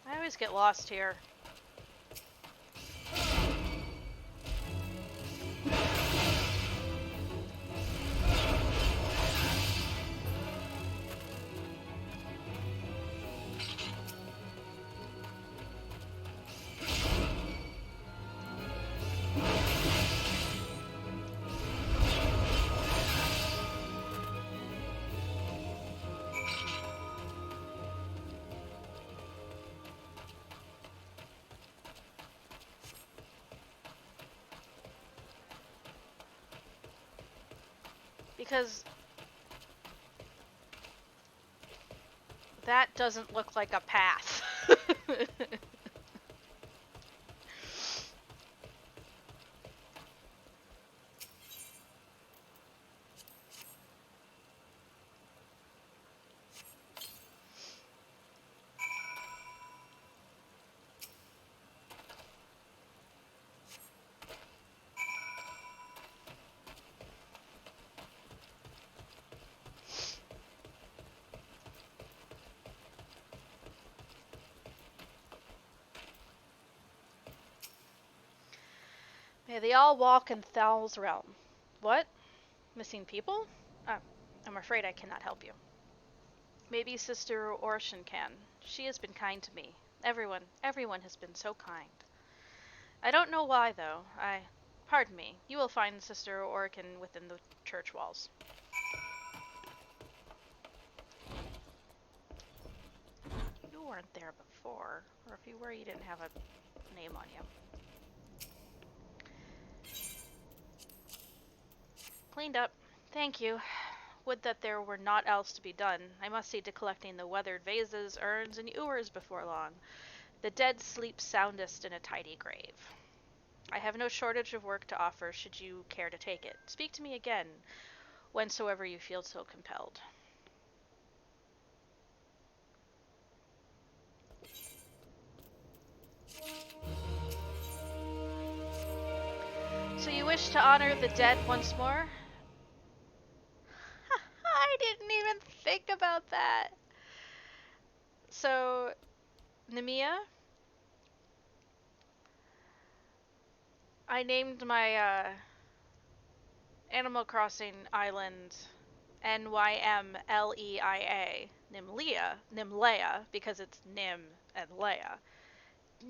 I always get lost here. because that doesn't look like a path. May they all walk in Thal's realm. What? Missing people? I'm afraid I cannot help you. Maybe Sister Orshin can. She has been kind to me. Everyone has been so kind. I don't know why, though. Pardon me. You will find Sister Orkin within the church walls. You weren't there before. Or if you were, you didn't have a name on you. Cleaned up. Thank you. Would that there were naught else to be done. I must see to collecting the weathered vases, urns, and ewers before long. The dead sleep soundest in a tidy grave. I have no shortage of work to offer, should you care to take it. Speak to me again, whensoever you feel so compelled. So you wish to honor the dead once more? I didn't even think about that. So, Nemia, I named my Animal Crossing island Nymleia, Nimlea, because it's Nim and Leia.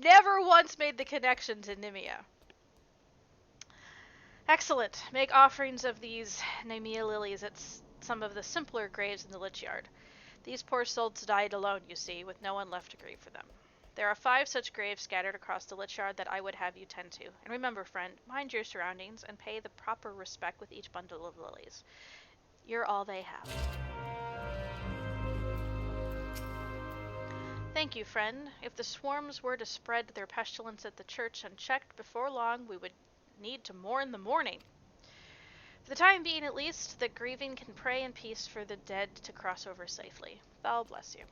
Never once made the connection to Nimia. Excellent. Make offerings of these Nemea lilies at some of the simpler graves in the Lich Yard. These poor souls died alone, you see, with no one left to grieve for them. There are 5 such graves scattered across the Lich Yard that I would have you tend to. And remember, friend, mind your surroundings and pay the proper respect with each bundle of lilies. You're all they have. Thank you, friend. If the swarms were to spread their pestilence at the church unchecked, before long we would need to mourn the mourning. For the time being, at least, the grieving can pray in peace for the dead to cross over safely. Thal bless you.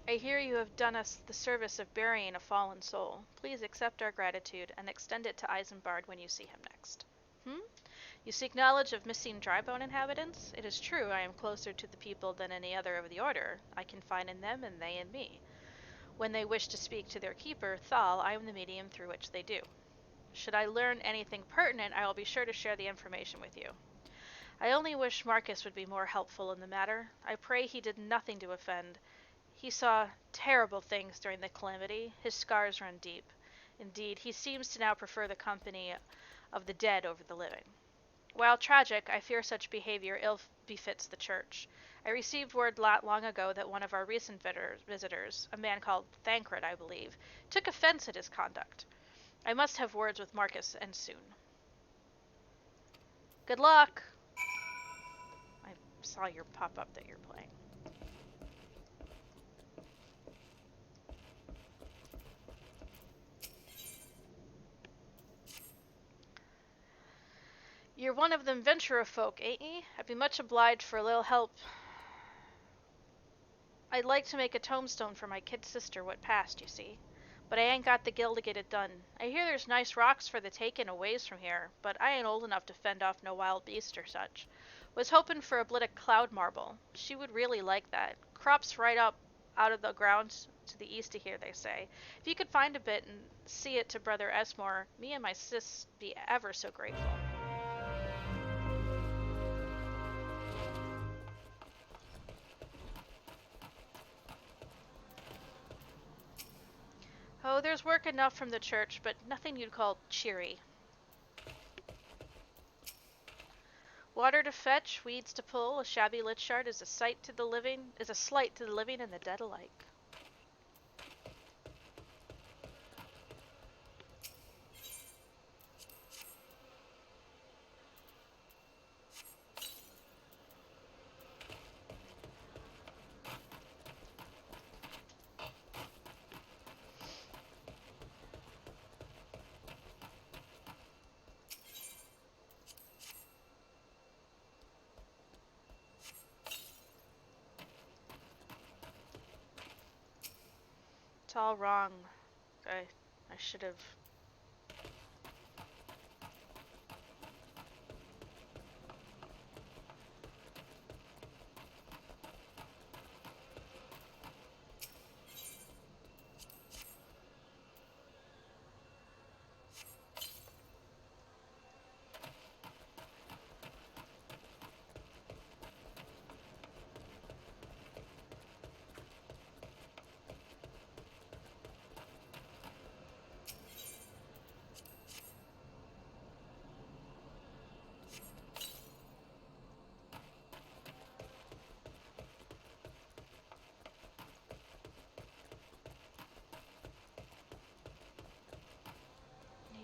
I hear you have done us the service of burying a fallen soul. Please accept our gratitude and extend it to Isambard when you see him next. You seek knowledge of missing Drybone inhabitants? It is true I am closer to the people than any other of the Order. I confide in them and they in me. When they wish to speak to their keeper, Thal, I am the medium through which they do. Should I learn anything pertinent, I will be sure to share the information with you. I only wish Marcus would be more helpful in the matter. I pray he did nothing to offend. He saw terrible things during the calamity. His scars run deep. Indeed, he seems to now prefer the company of the dead over the living. While tragic, I fear such behavior ill befits the church. I received word long ago that one of our recent visitors, a man called Thancred, I believe, took offense at his conduct. I must have words with Marcus, and soon. Good luck! I saw your pop-up that you're playing. You're one of them venturer folk, ain't ye? I'd be much obliged for a little help. I'd like to make a tombstone for my kid sister what passed, you see. But I ain't got the gil to get it done. I hear there's nice rocks for the taking a ways from here, but I ain't old enough to fend off no wild beast or such. Was hoping for a bit of cloud marble. She would really like that. Crops right up out of the ground to the east of here, they say. If you could find a bit and see it to Brother Esmore, me and my sis be ever so grateful. Oh, there's work enough from the church, but nothing you'd call cheery. Water to fetch, weeds to pull, a shabby lich yard is a slight to the living and the dead alike. all wrong. I should have...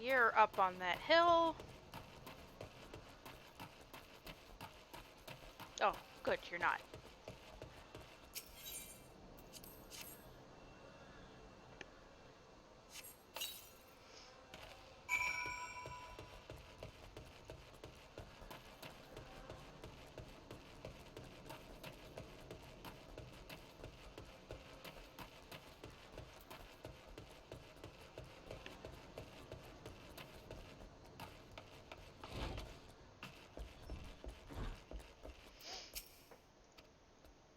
You're up on that hill. Oh, good, you're not.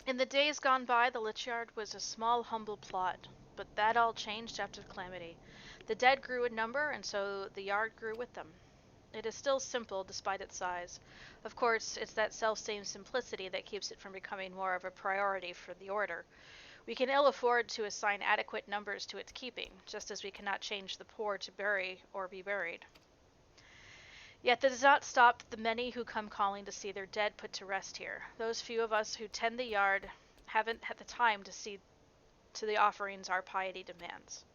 In the days gone by, the Lichyard was a small, humble plot, but that all changed after the calamity. The dead grew in number, and so the yard grew with them. It is still simple, despite its size. Of course, it's that self-same simplicity that keeps it from becoming more of a priority for the Order. We can ill afford to assign adequate numbers to its keeping, just as we cannot change the poor to bury or be buried. Yet that does not stop the many who come calling to see their dead put to rest here. Those few of us who tend the yard haven't had the time to see to the offerings our piety demands.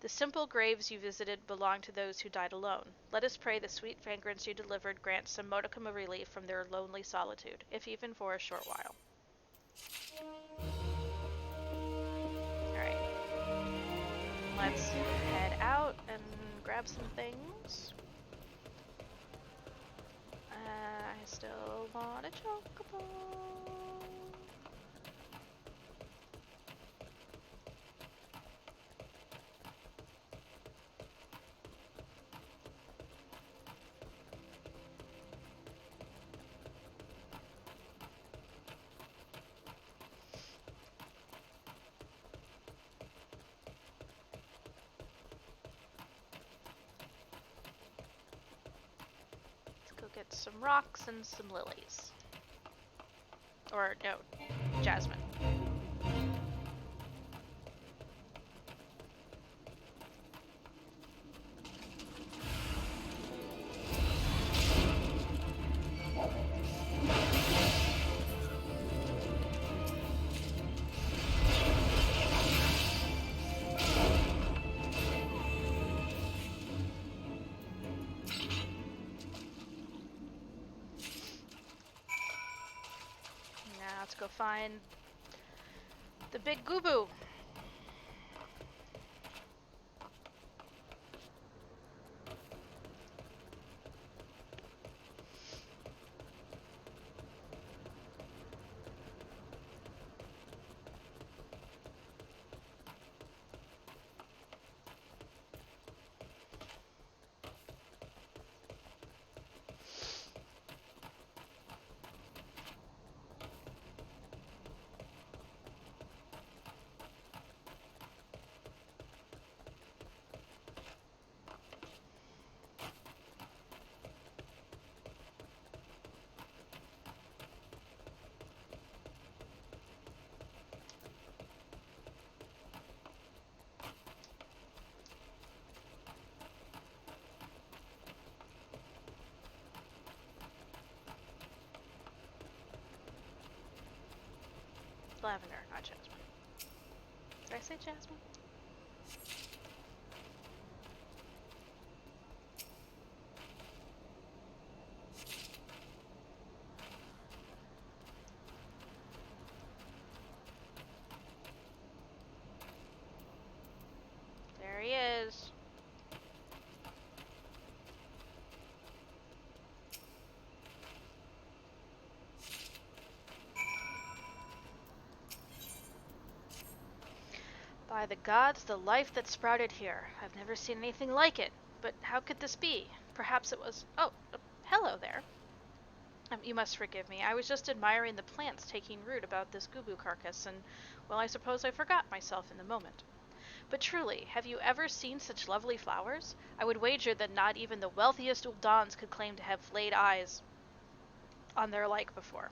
The simple graves you visited belong to those who died alone. Let us pray the sweet fragrance you delivered grants some modicum of relief from their lonely solitude, if even for a short while. Alright. Let's head out and grab some things. I still want a chocobo. Get some rocks and some lilies. Or, no, jasmine. Let's go find the big gooboo. Lavender, not jasmine. Did I say jasmine? There he is. By the gods, the life that sprouted here. I've never seen anything like it. But how could this be? Perhaps it was... Oh, hello there. You must forgive me. I was just admiring the plants taking root about this gubu carcass, and, well, I suppose I forgot myself in the moment. But truly, have you ever seen such lovely flowers? I would wager that not even the wealthiest Uldans could claim to have laid eyes on their like before.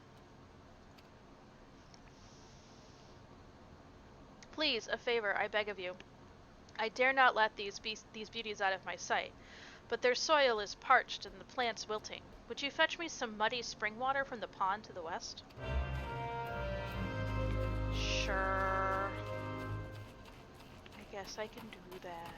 Please, a favor, I beg of you. I dare not let these beauties out of my sight, but their soil is parched and the plants wilting. Would you fetch me some muddy spring water from the pond to the west? Sure. I guess I can do that.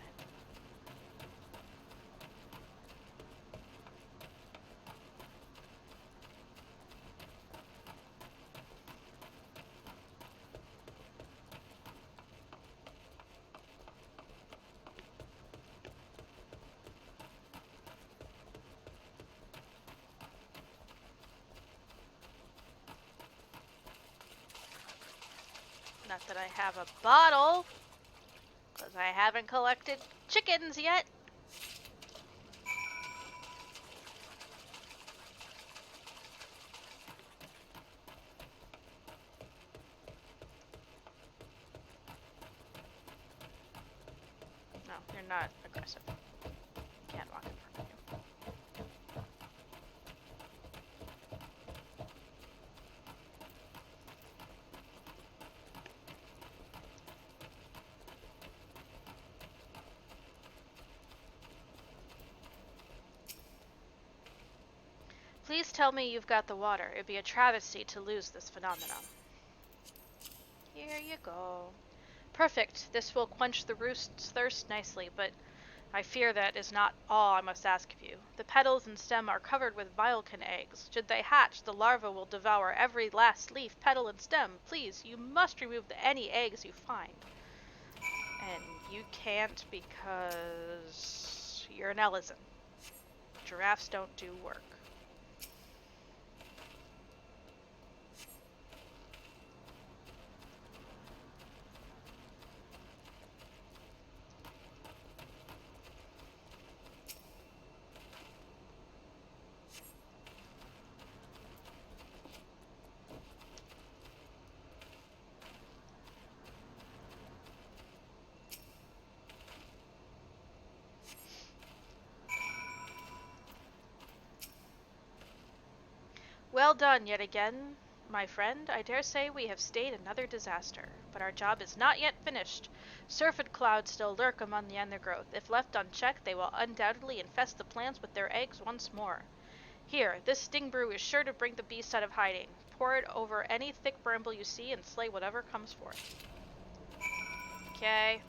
Not that I have a bottle, because I haven't collected chickens yet. No, you're not aggressive. Can't walk in front of you. Please tell me you've got the water. It'd be a travesty to lose this phenomenon. Here you go. Perfect. This will quench the roost's thirst nicely, but I fear that is not all I must ask of you. The petals and stem are covered with violcan eggs. Should they hatch, the larva will devour every last leaf, petal, and stem. Please, you must remove any eggs you find. And you can't because you're an Ellison. Giraffes don't do work. Well done yet again, my friend. I dare say we have stayed another disaster, but our job is not yet finished. Syrphid clouds still lurk among the undergrowth. If left unchecked, they will undoubtedly infest the plants with their eggs once more. Here, this sting brew is sure to bring the beast out of hiding. Pour it over any thick bramble you see and slay whatever comes forth. Okay.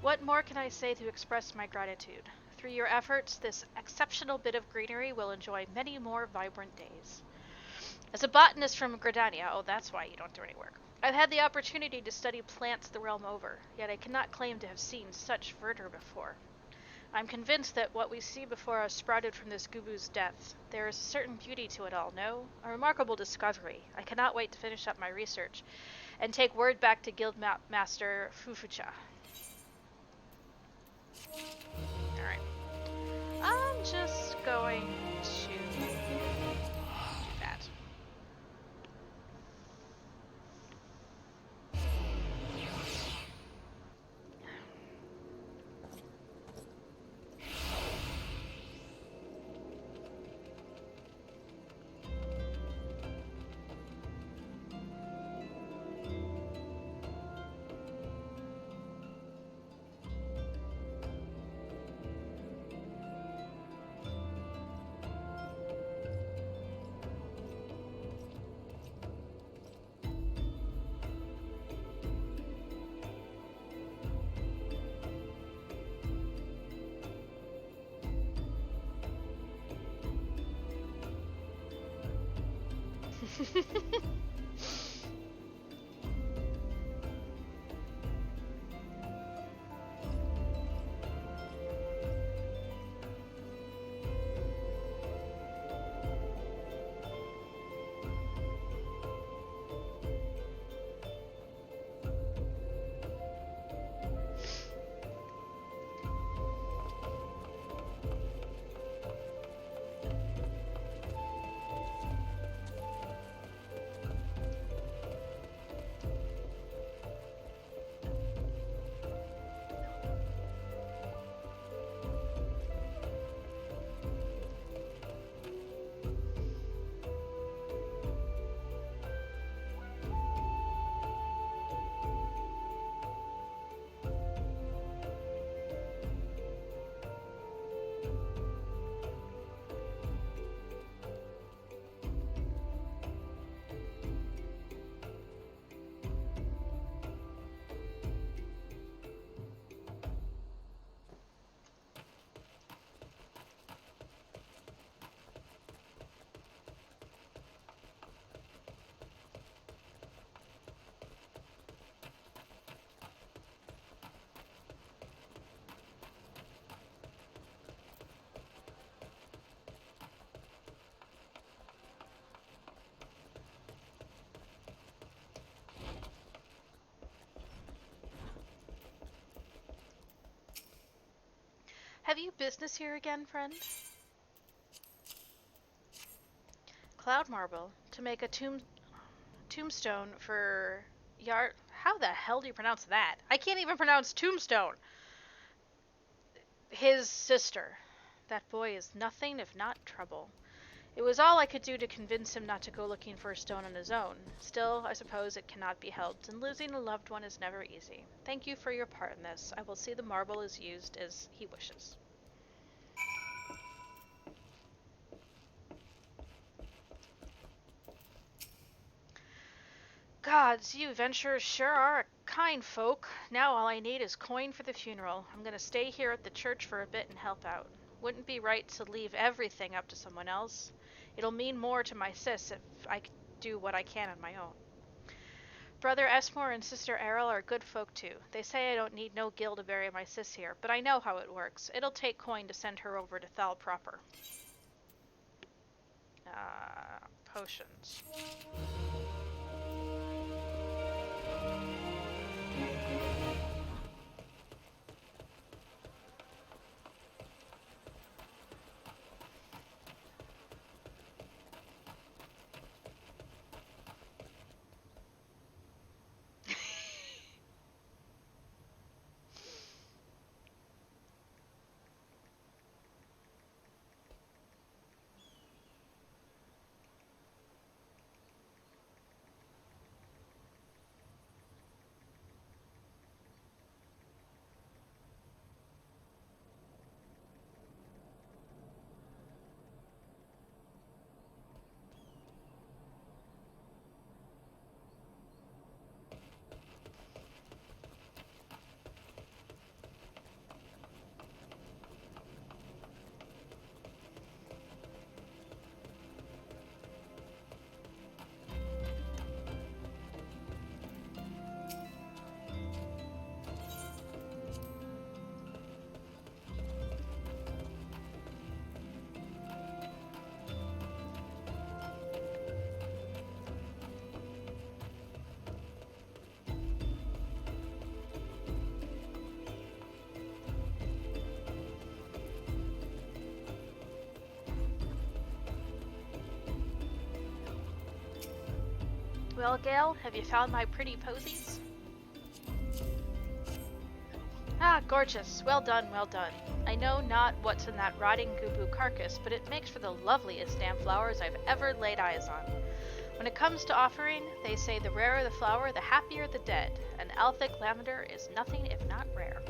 What more can I say to express my gratitude? Through your efforts, this exceptional bit of greenery will enjoy many more vibrant days. As a botanist from Gradania, oh, that's why you don't do any work, I've had the opportunity to study plants the realm over, yet I cannot claim to have seen such verdure before. I'm convinced that what we see before us sprouted from this gubu's death. There is a certain beauty to it all, no? A remarkable discovery. I cannot wait to finish up my research and take word back to Guildmaster Fufucha. Alright. I'm just going to do that. Have you business here again, friend? Cloud marble to make a tombstone for Yar. How the hell do you pronounce that? I can't even pronounce tombstone. His sister. That boy is nothing if not trouble. It was all I could do to convince him not to go looking for a stone on his own. Still, I suppose it cannot be helped, and losing a loved one is never easy. Thank you for your part in this. I will see the marble is used as he wishes. Gods, you adventurers sure are a kind folk. Now all I need is coin for the funeral. I'm gonna stay here at the church for a bit and help out. Wouldn't be right to leave everything up to someone else. It'll mean more to my sis if I do what I can on my own. Brother Esmore and Sister Errol are good folk too. They say I don't need no gil to bury my sis here, but I know how it works. It'll take coin to send her over to Thal proper. Potions. Well, Gale, have you found my pretty posies? Ah, gorgeous. Well done, well done. I know not what's in that rotting gubu carcass, but it makes for the loveliest damn flowers I've ever laid eyes on. When it comes to offering, they say the rarer the flower, the happier the dead, and Althic lavender is nothing if not rare.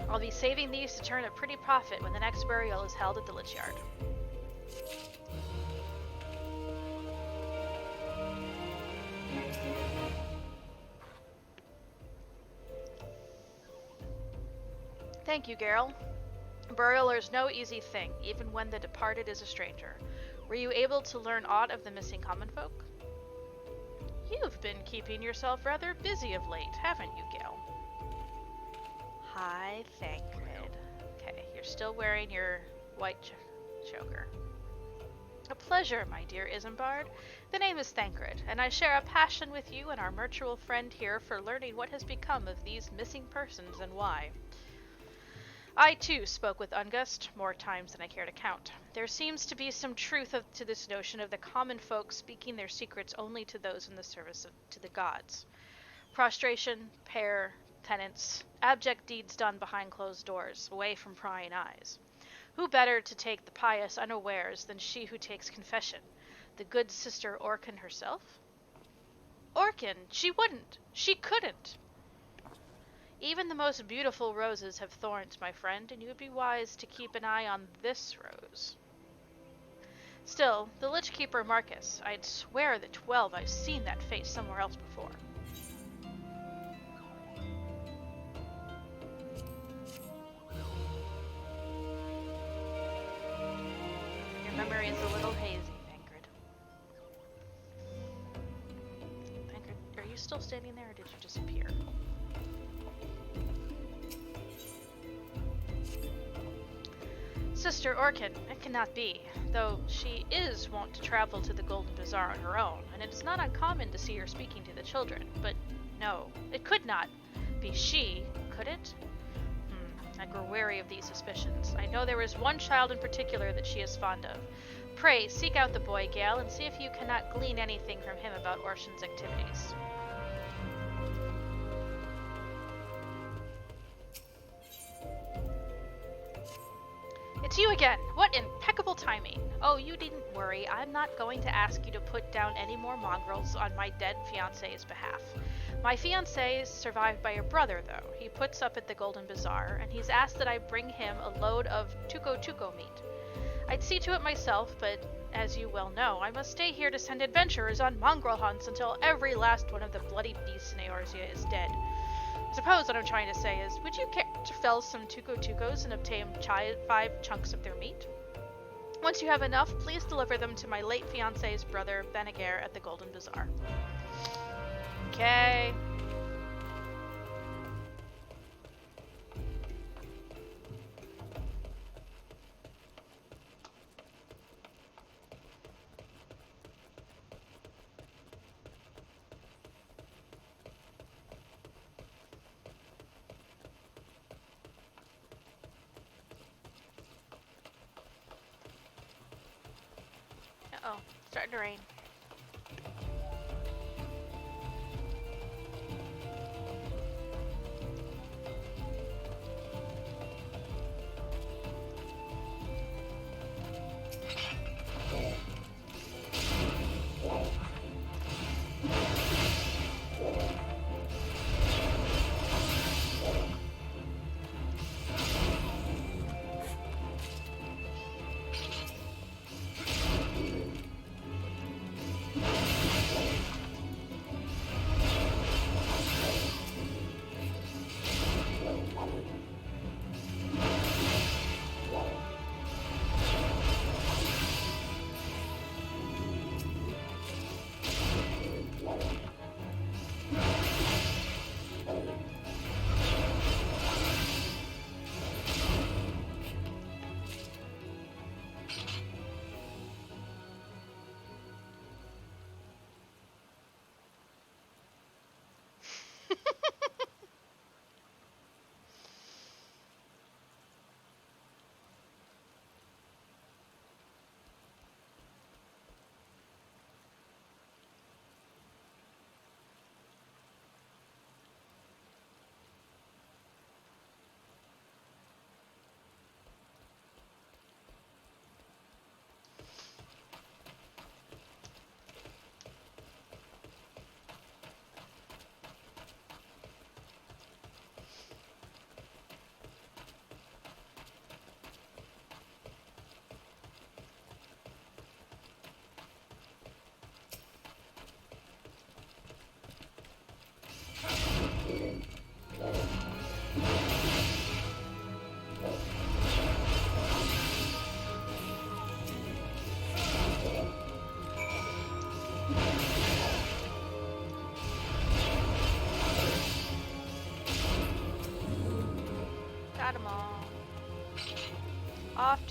I'll be saving these to turn a pretty profit when the next burial is held at the Lich Yard. Thank you, Gale. Burial is no easy thing, even when the departed is a stranger. Were you able to learn aught of the missing common folk? You've been keeping yourself rather busy of late, haven't you, Gale? Hi, Thancred. Okay, you're still wearing your white choker. A pleasure, my dear Isambard. The name is Thancred, and I share a passion with you and our mutual friend here for learning what has become of these missing persons and why. I, too, spoke with Ungust more times than I care to count. There seems to be some truth to this notion of the common folk speaking their secrets only to those in the service to the gods. Prostration, prayer, penance, abject deeds done behind closed doors, away from prying eyes. Who better to take the pious unawares than she who takes confession, the good sister Orkin herself? Orkin! She wouldn't! She couldn't! Even the most beautiful roses have thorns, my friend, and you would be wise to keep an eye on this rose. Still, the Lich Keeper Marcus, I'd swear that 12 I've seen that face somewhere else before. Your memory is a little hazy, Thancred. Thancred, are you still standing there, or did you disappear? Sister Orkin, it cannot be, though she is wont to travel to the Golden Bazaar on her own, and it's not uncommon to see her speaking to the children. But no, it could not be she, could it? I grow wary of these suspicions. I know there is one child in particular that she is fond of. Pray, seek out the boy, Gale, and see if you cannot glean anything from him about Orshan's activities. It's you again! What impeccable timing! Oh, you needn't worry. I'm not going to ask you to put down any more mongrels on my dead fiancé's behalf. My fiancé is survived by a brother, though. He puts up at the Golden Bazaar, and he's asked that I bring him a load of tuco meat. I'd see to it myself, but as you well know, I must stay here to send adventurers on mongrel hunts until every last one of the bloody beasts in Eorzea is dead. I suppose what I'm trying to say is, would you care to fell some tucos and obtain 5 chunks of their meat? Once you have enough, please deliver them to my late fiancé's brother, Benegair, at the Golden Bazaar. Okay. Uh-oh, starting to rain.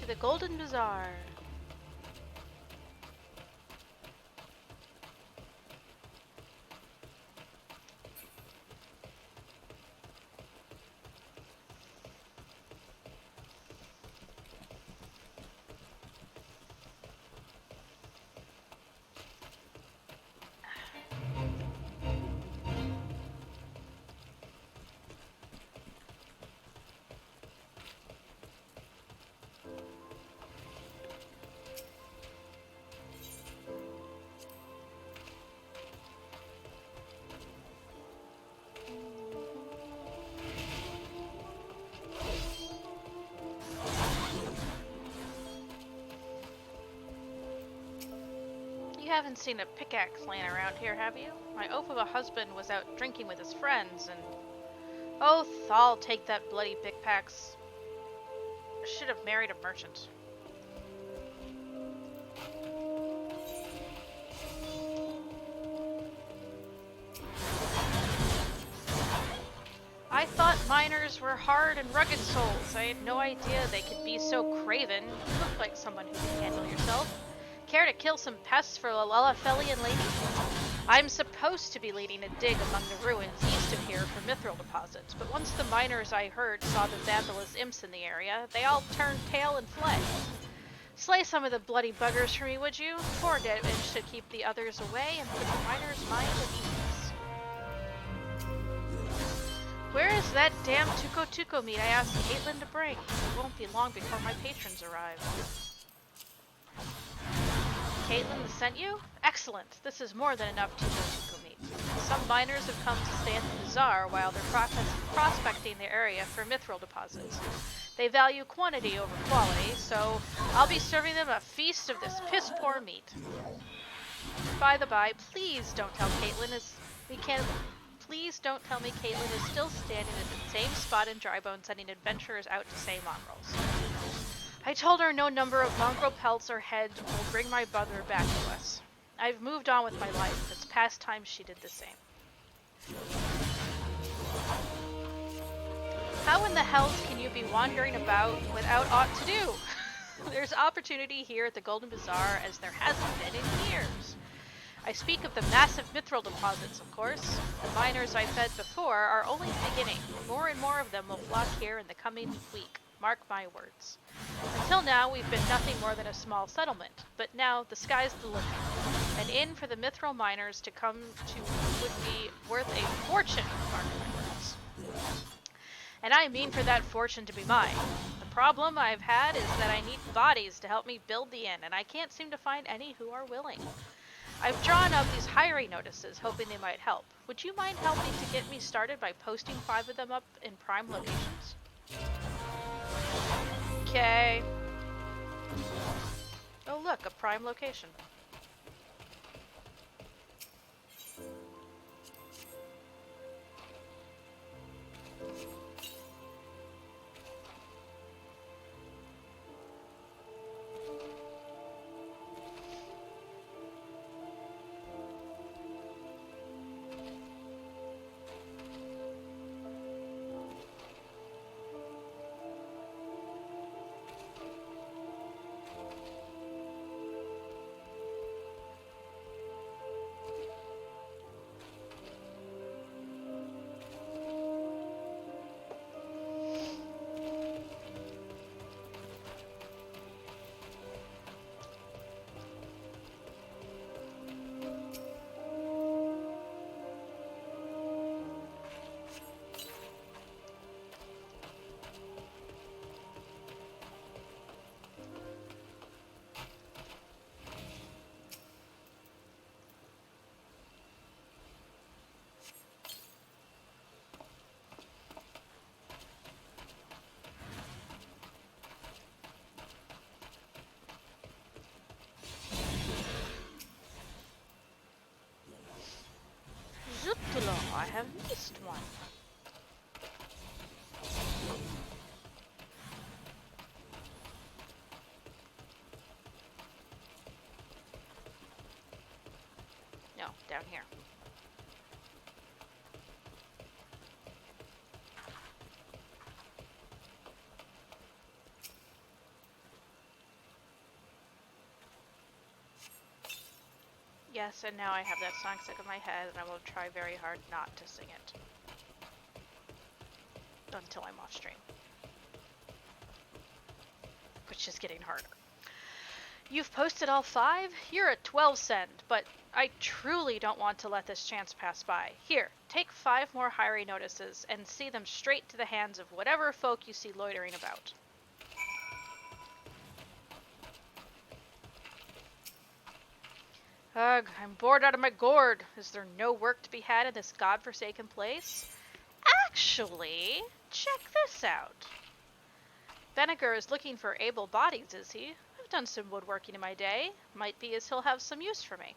to the Golden Bazaar. You haven't seen a pickaxe laying around here, have you? My oaf of a husband was out drinking with his friends, and... Oh, Thal, take that bloody pickaxe. Should have married a merchant. I thought miners were hard and rugged souls. I had no idea they could be so craven. You look like someone who can handle yourself. Care to kill some pests for a Lalafellian lady? I'm supposed to be leading a dig among the ruins east of here for mithril deposits, but once the miners I heard saw the vandalous imps in the area, they all turned tail and fled. Slay some of the bloody buggers for me, would you? Poor damage to keep the others away and put the miners' mind at ease. Where is that damn tuco meat I asked Caitlin to bring? It won't be long before my patrons arrive. Caitlin sent you? Excellent. This is more than enough tuco meat. Some miners have come to stay at the bazaar while they're prospecting the area for mithril deposits. They value quantity over quality, so I'll be serving them a feast of this piss-poor meat. By the by, please don't tell Caitlin Please don't tell me Caitlin is still standing at the same spot in Drybone sending adventurers out to say mongrels. I told her no number of mongrel pelts or heads will bring my brother back to us. I've moved on with my life. It's past time she did the same. How in the hells can you be wandering about without aught to do? There's opportunity here at the Golden Bazaar as there hasn't been in years. I speak of the massive mithril deposits, of course. The miners I fed before are only beginning. More and more of them will flock here in the coming week. Mark my words. Until now, we've been nothing more than a small settlement, but now the sky's the limit. An inn for the mithril miners to come to would be worth a fortune, mark my words. And I mean for that fortune to be mine. The problem I've had is that I need bodies to help me build the inn, and I can't seem to find any who are willing. I've drawn up these hiring notices, hoping they might help. Would you mind helping to get me started by posting 5 of them up in prime locations? Okay. Oh look, a prime location. I have missed one. No, down here. Yes, and now I have that song stuck in my head, and I will try very hard not to sing it. Until I'm off stream. Which is getting harder. You've posted all 5? You're a 12 send, but I truly don't want to let this chance pass by. Here, take 5 more hiring notices and see them straight to the hands of whatever folk you see loitering about. Ugh, I'm bored out of my gourd. Is there no work to be had in this godforsaken place? Actually, check this out. Venegar is looking for able bodies, is he? I've done some woodworking in my day. Might be as he'll have some use for me.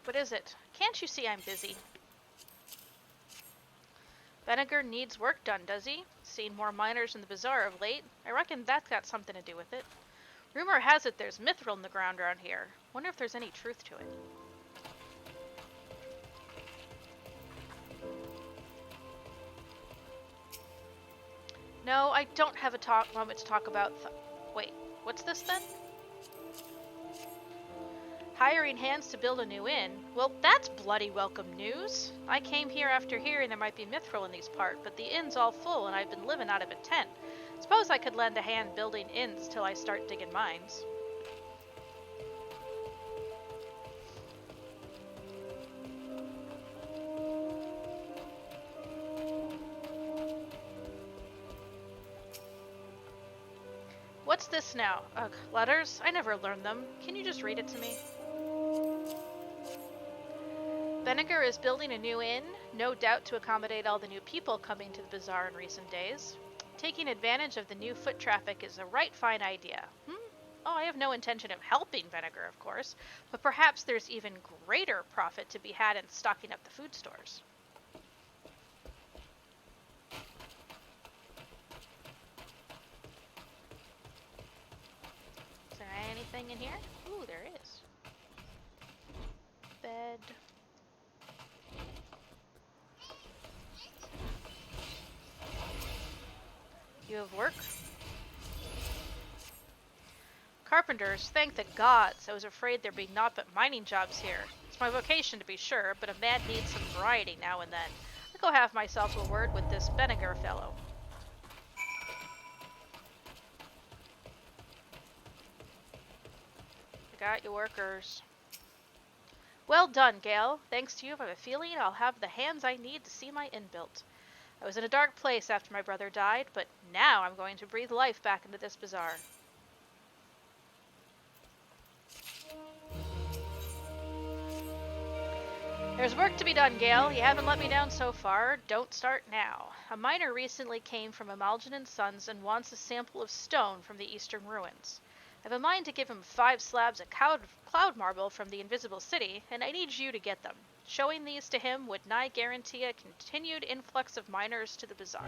What is it? Can't you see I'm busy? Venegar needs work done, does he? Seen more miners in the bazaar of late. I reckon that's got something to do with it. Rumor has it there's mithril in the ground around here. Wonder if there's any truth to it. No, I don't have a moment to talk about wait, what's this then? Hiring hands to build a new inn? Well, that's bloody welcome news. I came here after hearing there might be mithril in these parts, but the inn's all full and I've been living out of a tent. Suppose I could lend a hand building inns till I start digging mines. What's this now? Ugh, letters? I never learned them. Can you just read it to me? Venegar is building a new inn, no doubt to accommodate all the new people coming to the bazaar in recent days. Taking advantage of the new foot traffic is a right fine idea. Oh, I have no intention of helping Venegar, of course, but perhaps there's even greater profit to be had in stocking up the food stores. Is there anything in here? Ooh, there is. Bed. You have work? Carpenters, thank the gods. I was afraid there'd be naught but mining jobs here. It's my vocation to be sure, but a man needs some variety now and then. I'll go have myself a word with this Venegar fellow. I got your workers. Well done, Gale. Thanks to you, I have a feeling I'll have the hands I need to see my inn built. I was in a dark place after my brother died, but now I'm going to breathe life back into this bazaar. There's work to be done, Gale. You haven't let me down so far. Don't start now. A miner recently came from Amalgin and Sons and wants a sample of stone from the eastern ruins. I have a mind to give him 5 slabs of cloud marble from the invisible city, and I need you to get them. Showing these to him would nigh guarantee a continued influx of miners to the bazaar.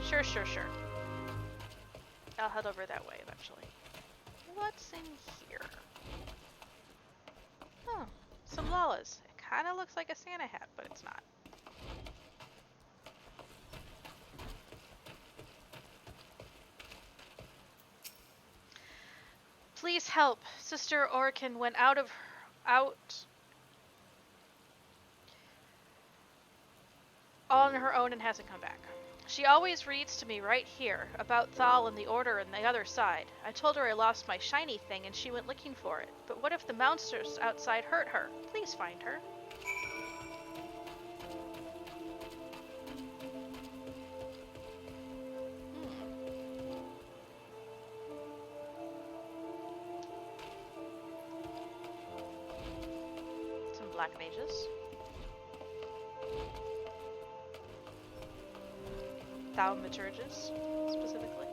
Sure. I'll head over that way eventually. What's in here? Oh, some lalas. It kind of looks like a Santa hat, but it's not. Please help. Sister Orkin went out on her own and hasn't come back. She always reads to me right here about Thal and the Order and the other side. I told her I lost my shiny thing and she went looking for it. But what if the monsters outside hurt her? Please find her. Some black mages. Thaumaturgus, specifically.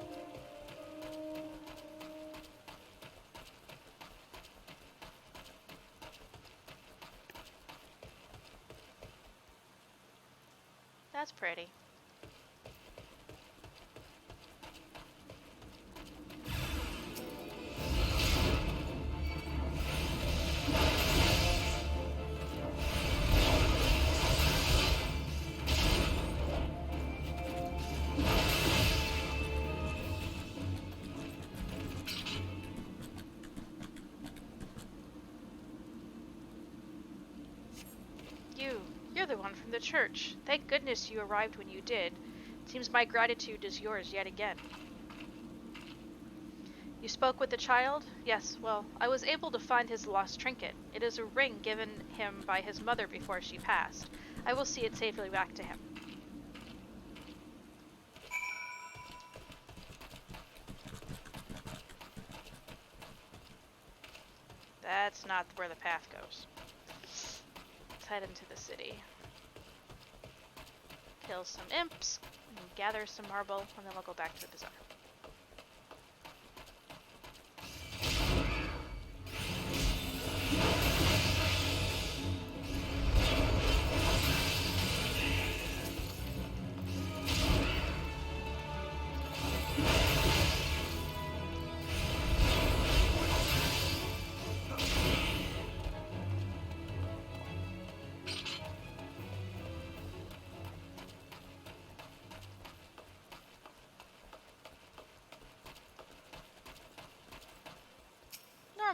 That's pretty. You're the one from the church. Thank goodness you arrived when you did. Seems my gratitude is yours yet again. You spoke with the child? Yes, well, I was able to find his lost trinket. It is a ring given him by his mother before she passed. I will see it safely back to him. That's not where the path goes. Let's head into the city. Kill some imps, and gather some marble, and then we'll go back to the bazaar.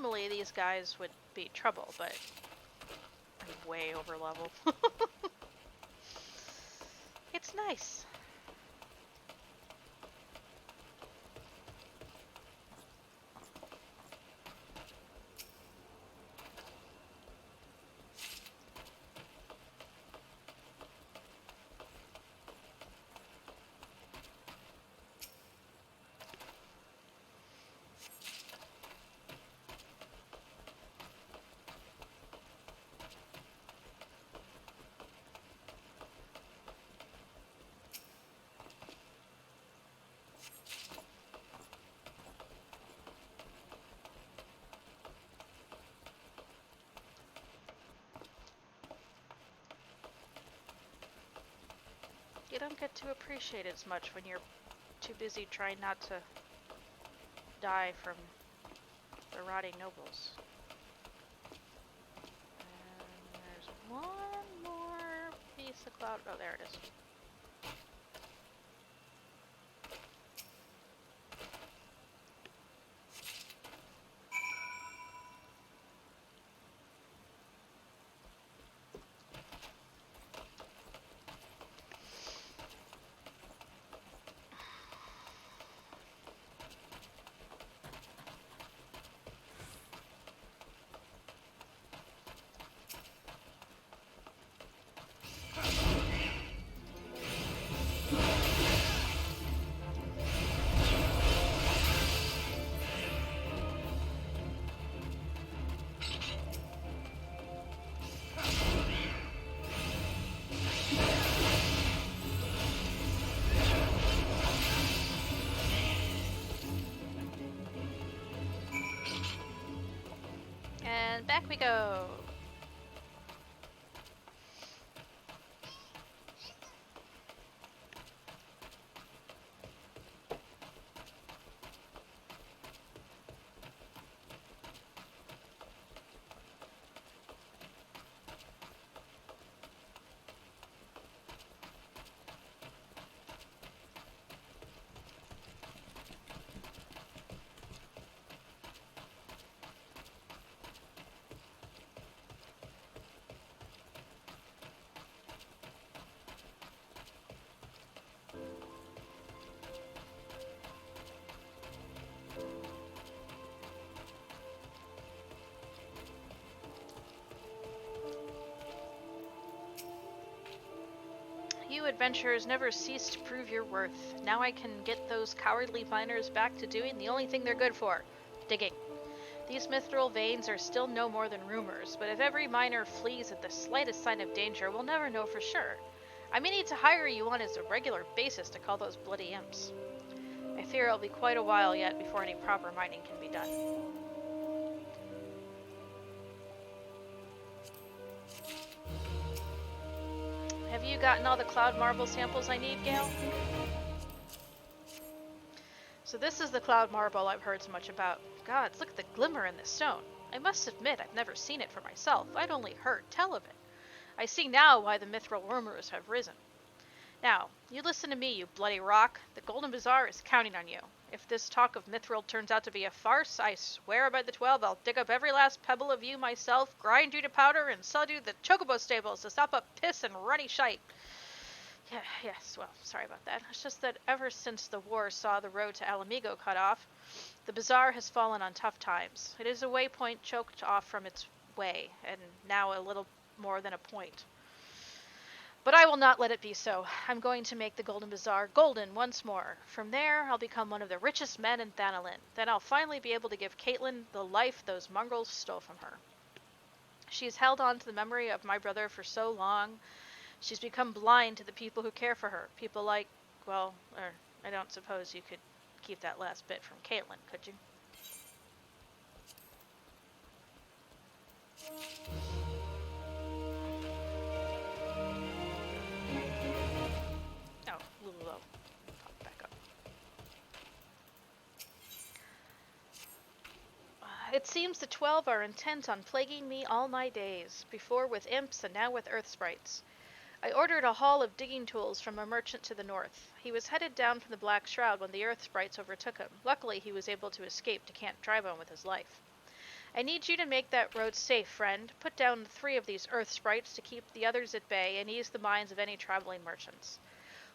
Normally these guys would be trouble, but I'm way over level. It's nice. You don't get to appreciate it as much when you're too busy trying not to die from the rotting nobles. And there's one more piece of cloud. Oh, there it is. And back we go. You adventurers never cease to prove your worth. Now I can get those cowardly miners back to doing the only thing they're good for, digging. These mithril veins are still no more than rumors, but if every miner flees at the slightest sign of danger, we'll never know for sure. I may need to hire you on as a regular basis to call those bloody imps. I fear it'll be quite a while yet before any proper mining can be done. Have you gotten all the cloud marble samples I need, Gale? So this is the cloud marble I've heard so much about. Gods, look at the glimmer in this stone. I must admit I've never seen it for myself. I'd only heard tell of it. I see now why the mithril rumors have risen. Now, you listen to me, you bloody rock. The Golden Bazaar is counting on you. If this talk of Mithril turns out to be a farce, I swear by the 12 I'll dig up every last pebble of you myself, grind you to powder, and sell you the chocobo stables to stop up piss and runny shite. Yeah, yes, well, sorry about that. It's just that ever since the war saw the road to Alamigo cut off, the bazaar has fallen on tough times. It is a waypoint choked off from its way, and now a little more than a point. But I will not let it be so. I'm going to make the Golden Bazaar golden once more. From there, I'll become one of the richest men in Thanalin. Then I'll finally be able to give Caitlin the life those mongrels stole from her. She's held on to the memory of my brother for so long. She's become blind to the people who care for her. People like, well, or I don't suppose you could keep that last bit from Caitlin, could you? Oh, Lululo. Pop back up. It seems the 12 are intent on plaguing me all my days, before with imps and now with earth sprites. I ordered a haul of digging tools from a merchant to the north. He was headed down from the Black Shroud when the earth sprites overtook him. Luckily, he was able to escape to Camp Drybone with his life. I need you to make that road safe, friend. Put down 3 of these earth sprites to keep the others at bay and ease the minds of any traveling merchants.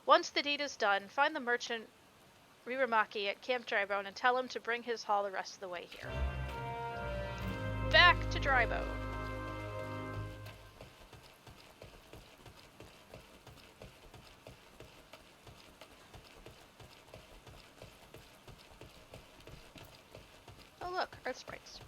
Once the deed is done, find the merchant Riramaki at Camp Drybone and tell him to bring his haul the rest of the way here. Back to Drybone. Oh look, earth sprites.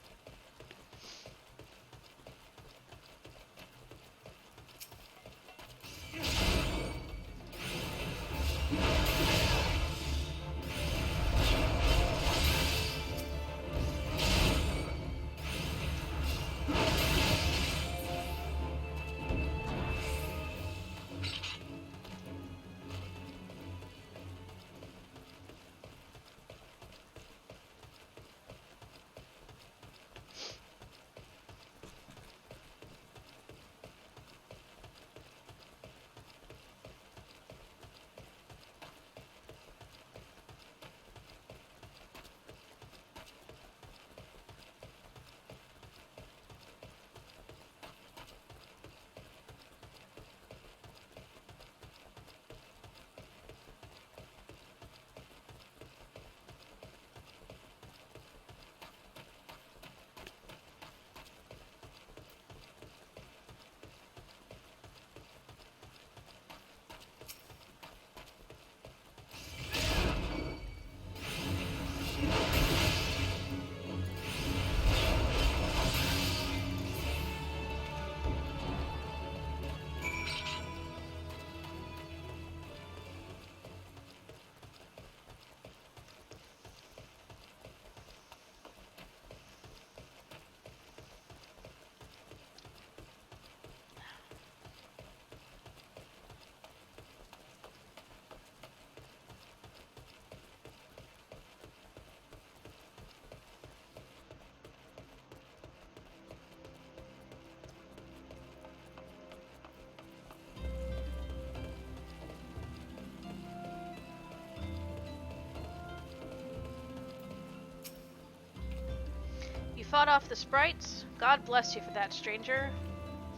Fought off the sprites. God bless you for that, stranger.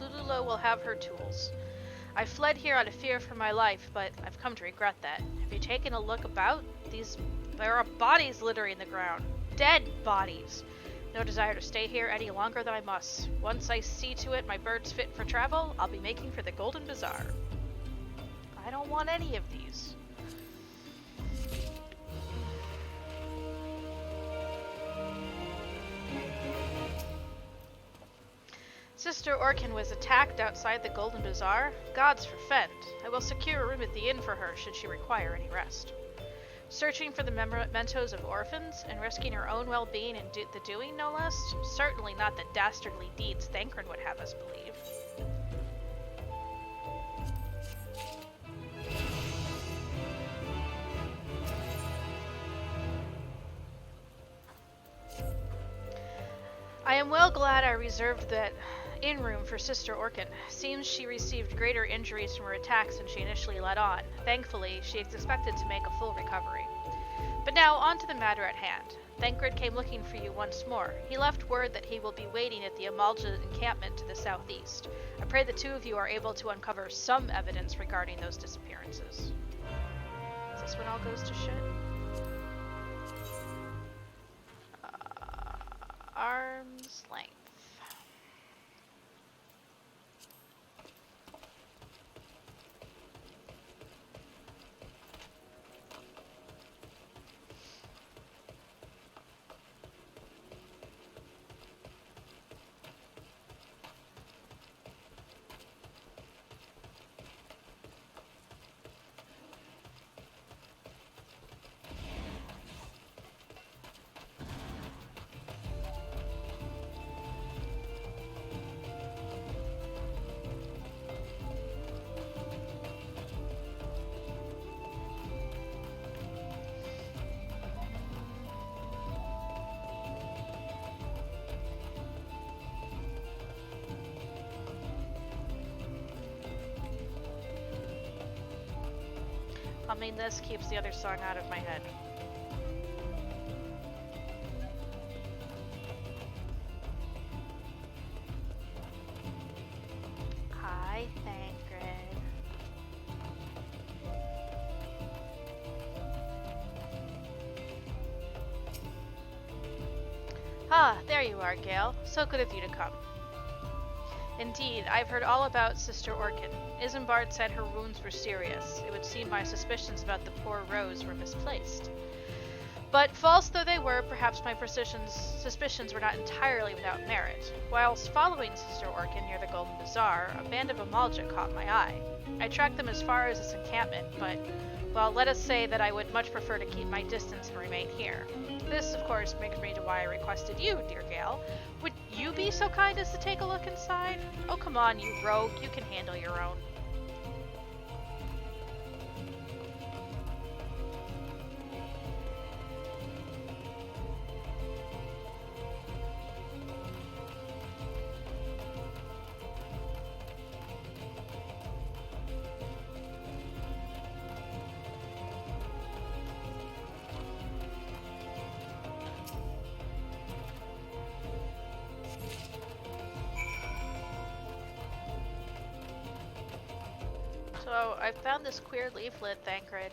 Lululo will have her tools. I fled here out of fear for my life, but I've come to regret that. Have you taken a look about? There are bodies littering the ground. Dead bodies. No desire to stay here any longer than I must. Once I see to it my bird's fit for travel, I'll be making for the Golden Bazaar. I don't want any of these. Sister Orkin was attacked outside the Golden Bazaar. Gods forfend. I will secure a room at the inn for her should she require any rest. Searching for the mementos of orphans and risking her own well-being in the doing, no less? Certainly not the dastardly deeds Thancred would have us believe. I am well glad I reserved that inn room for Sister Orkin. Seems she received greater injuries from her attacks than she initially let on. Thankfully, she is expected to make a full recovery. But now, on to the matter at hand. Thancred came looking for you once more. He left word that he will be waiting at the Amalja encampment to the southeast. I pray the two of you are able to uncover some evidence regarding those disappearances. Is this when all goes to shit? Arm's length. Humming this keeps the other song out of my head. Hi, Thancred. Ah, there you are, Gale. So good of you to come. Indeed, I've heard all about Sister Orkin. Isambard said her wounds were serious. It would seem my suspicions about the poor Rose were misplaced. But false though they were, perhaps my suspicions were not entirely without merit. Whilst following Sister Orkin near the Golden Bazaar, a band of Amalja caught my eye. I tracked them as far as this encampment, but, well, let us say that I would much prefer to keep my distance and remain here. This, of course, brings me to why I requested you, dear Gale. Would you be so kind as to take a look inside? Oh, come on, you rogue. You can handle your own. So, I found this queer leaflet, Thancred.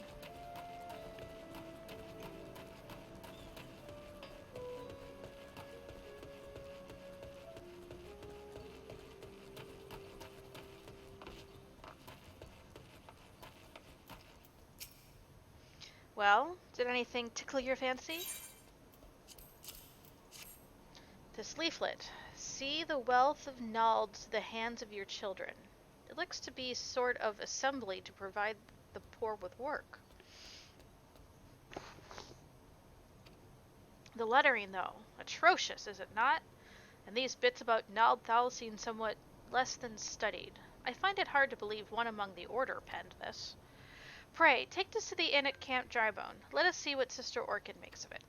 Well, did anything tickle your fancy? This leaflet. See the wealth of Nald to the hands of your children. It looks to be sort of assembly to provide the poor with work. The lettering, though, atrocious, is it not? And these bits about Nald Thal seem somewhat less than studied. I find it hard to believe one among the Order penned this. Pray, take this to the inn at Camp Drybone. Let us see what Sister Orkin makes of it.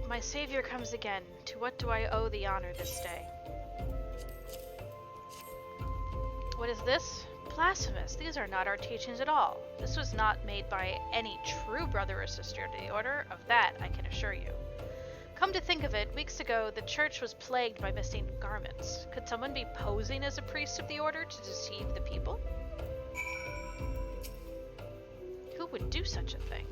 My savior comes again. To what do I owe the honor this day? What is this? Blasphemous. These are not our teachings at all. This was not made by any true brother or sister of the Order. Of that I can assure you. Come to think of it, weeks ago, the church was plagued by missing garments. Could someone be posing as a priest of the order to deceive the people? Who would do such a thing?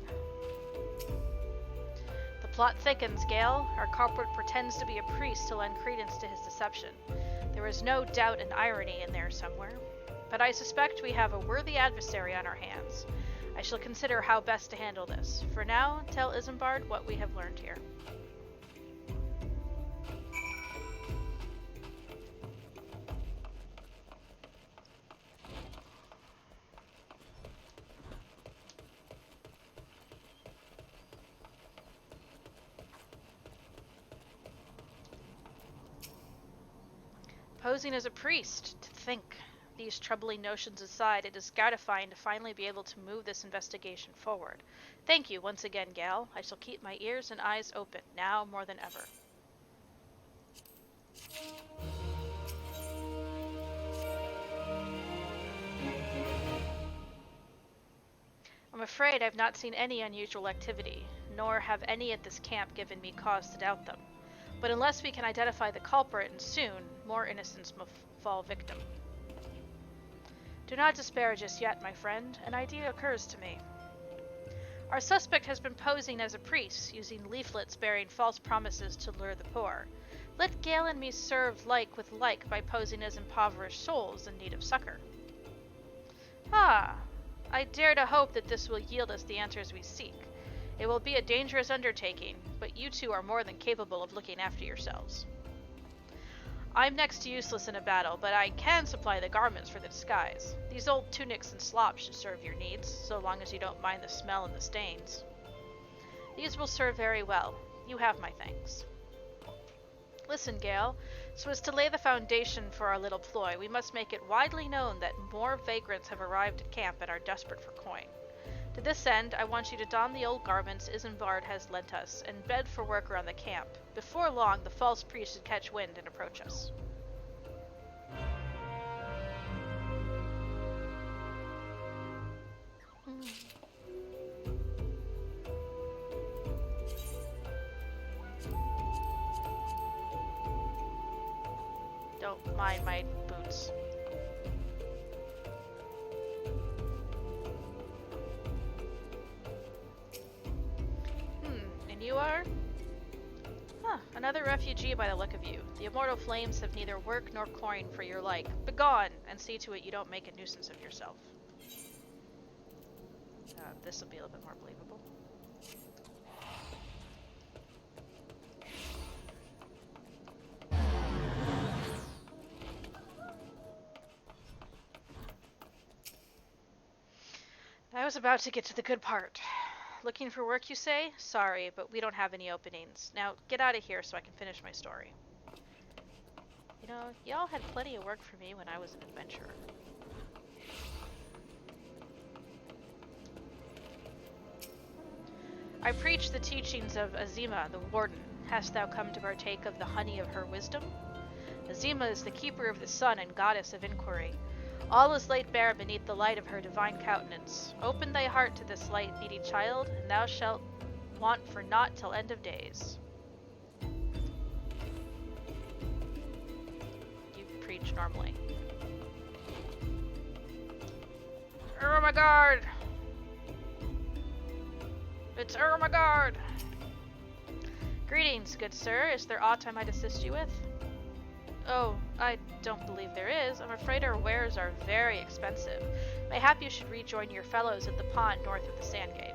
The plot thickens, Gale. Our culprit pretends to be a priest to lend credence to his deception. There is no doubt and irony in there somewhere. But I suspect we have a worthy adversary on our hands. I shall consider how best to handle this. For now, tell Isambard what we have learned here. Posing as a priest, to think. These troubling notions aside, it is gratifying to finally be able to move this investigation forward. Thank you once again, Gale. I shall keep my ears and eyes open, now more than ever. I'm afraid I've not seen any unusual activity, nor have any at this camp given me cause to doubt them. But unless we can identify the culprit, and soon, more innocents will fall victim. Do not despair just yet, my friend. An idea occurs to me. Our suspect has been posing as a priest, using leaflets bearing false promises to lure the poor. Let Gale and me serve like with like by posing as impoverished souls in need of succor. Ah, I dare to hope that this will yield us the answers we seek. It will be a dangerous undertaking, but you two are more than capable of looking after yourselves. I'm next to useless in a battle, but I can supply the garments for the disguise. These old tunics and slops should serve your needs, so long as you don't mind the smell and the stains. These will serve very well. You have my thanks. Listen, Gale, so as to lay the foundation for our little ploy, we must make it widely known that more vagrants have arrived at camp and are desperate for coin. To this end, I want you to don the old garments Isambard has lent us, and bed for work around the camp. Before long, the false priest should catch wind and approach us. Don't mind my boots. You are? Huh, another refugee by the look of you. The immortal flames have neither work nor coin for your like. Begone, and see to it you don't make a nuisance of yourself. This will be a little bit more believable. I was about to get to the good part. Looking for work, you say? Sorry, but we don't have any openings. Now, get out of here so I can finish my story. You know, y'all had plenty of work for me when I was an adventurer. I preach the teachings of Azima, the warden. Hast thou come to partake of the honey of her wisdom? Azima is the keeper of the sun and goddess of inquiry. All is laid bare beneath the light of her divine countenance. Open thy heart to this light, needy child, and thou shalt want for naught till end of days. You preach normally. Ermagard! It's Ermagard! Greetings, good sir. Is there aught I might assist you with? Oh, I don't believe there is. I'm afraid our wares are very expensive. Mayhap you should rejoin your fellows at the pond north of the Sandgate.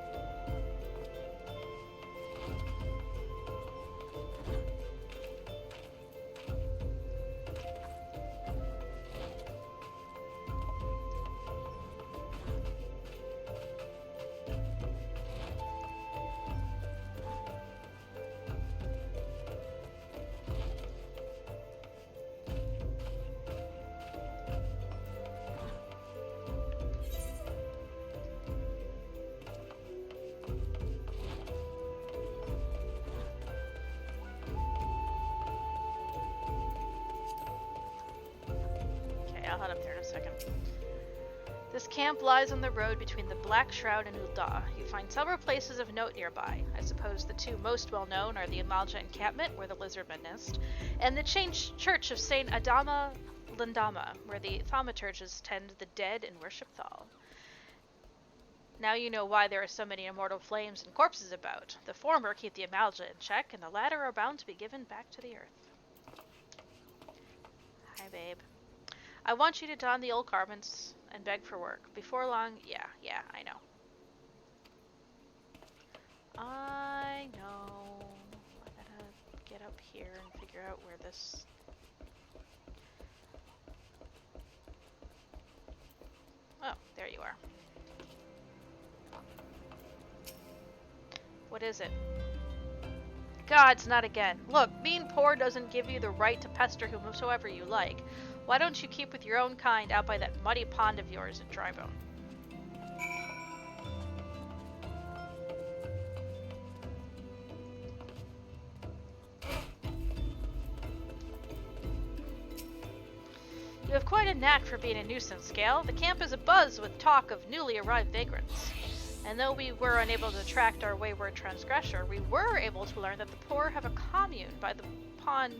I'll head up there in a second. This camp lies on the road between the Black Shroud and Ul'dah. You find several places of note nearby. I suppose the two most well-known are the Amalja encampment, where the lizardmen nest, and the church of Saint Adama Landama, where the thaumaturges tend the dead and worship Thal. Now you know why there are so many immortal flames and corpses about. The former keep the Amalja in check, and the latter are bound to be given back to the earth. Hi, babe. I want you to don the old garments and beg for work. Before long, yeah, I know. I know. I gotta get up here and figure out where this... Oh, there you are. What is it? Gods, not again. Look, being poor doesn't give you the right to pester whomsoever you like. Why don't you keep with your own kind out by that muddy pond of yours in Drybone? You have quite a knack for being a nuisance, Gale. The camp is abuzz with talk of newly arrived vagrants. And though we were unable to track our wayward transgressor, we were able to learn that the poor have a commune by the pond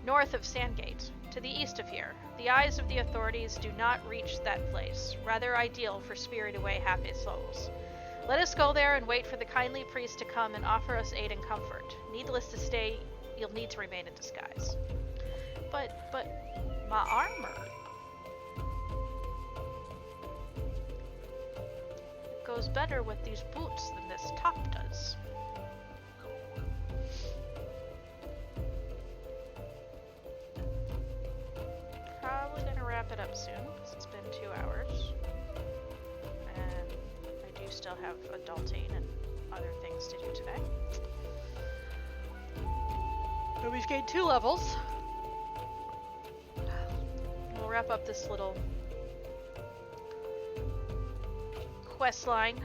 north of Sandgate, to the east of here. The eyes of the authorities do not reach that place, rather ideal for spirited away happy souls. Let us go there and wait for the kindly priest to come and offer us aid and comfort. Needless to say, you'll need to remain in disguise. But, my armor... It goes better with these boots than this top does. Probably gonna wrap it up soon, because it's been 2 hours. And I do still have adulting and other things to do today. So we've gained 2 levels. We'll wrap up this little quest line.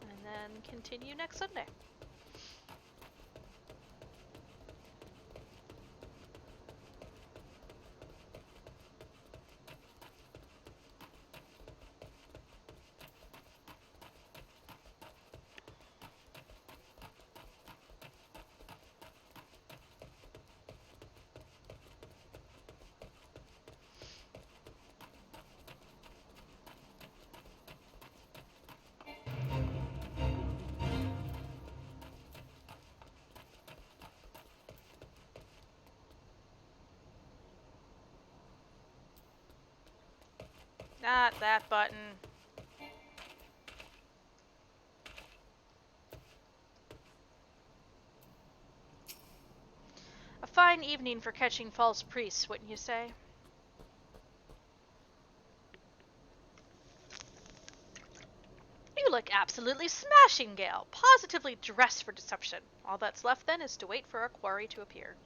And then continue next Sunday. Not that button. A fine evening for catching false priests, wouldn't you say? You look absolutely smashing, Gale. Positively dressed for deception. All that's left then is to wait for our quarry to appear.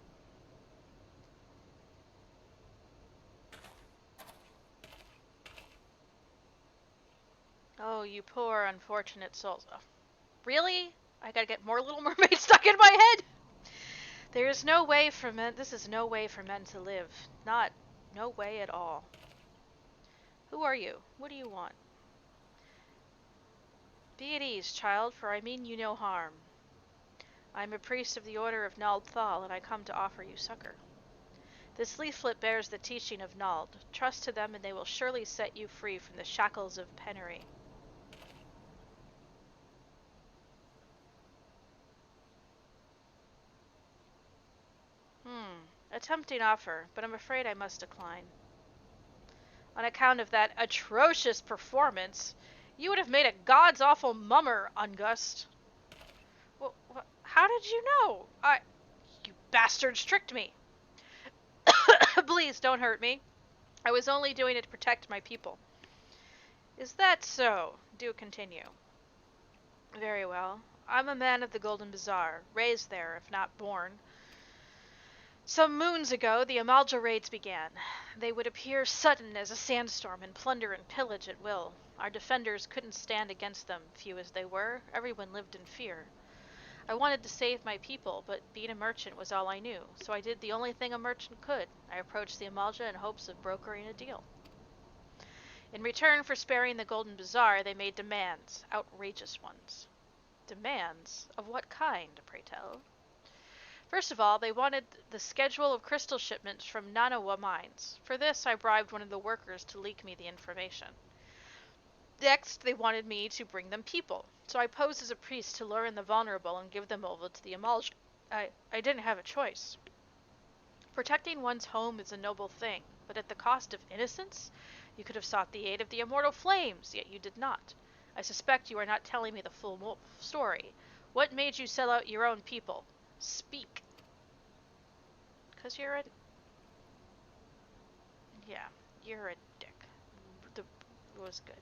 Oh, you poor, unfortunate souls. Oh, really? I gotta get more Little Mermaid stuck in my head? There is no way for men. This is no way for men to live. No way at all. Who are you? What do you want? Be at ease, child, for I mean you no harm. I am a priest of the Order of Nald Thal, and I come to offer you succor. This leaflet bears the teaching of Nald. Trust to them, and they will surely set you free from the shackles of penury. A tempting offer, but I'm afraid I must decline. On account of that atrocious performance, you would have made a god's awful mummer, Ungust. Well, how did you know? You bastards tricked me. Please, don't hurt me. I was only doing it to protect my people. Is that so? Do continue. Very well. I'm a man of the Golden Bazaar, raised there, if not born. Some moons ago, the Amalja raids began. They would appear sudden as a sandstorm and plunder and pillage at will. Our defenders couldn't stand against them, few as they were. Everyone lived in fear. I wanted to save my people, but being a merchant was all I knew, so I did the only thing a merchant could. I approached the Amalja in hopes of brokering a deal. In return for sparing the Golden Bazaar, they made demands, outrageous ones. Demands? Of what kind, pray tell? First of all, they wanted the schedule of crystal shipments from Nanawa mines. For this, I bribed one of the workers to leak me the information. Next, they wanted me to bring them people, so I posed as a priest to lure in the vulnerable and give them over to the Amalja. I didn't have a choice. Protecting one's home is a noble thing, but at the cost of innocence? You could have sought the aid of the immortal flames, yet you did not. I suspect you are not telling me the full story. What made you sell out your own people? Speak. 'Cause you're a... Yeah, you're a dick. It was good.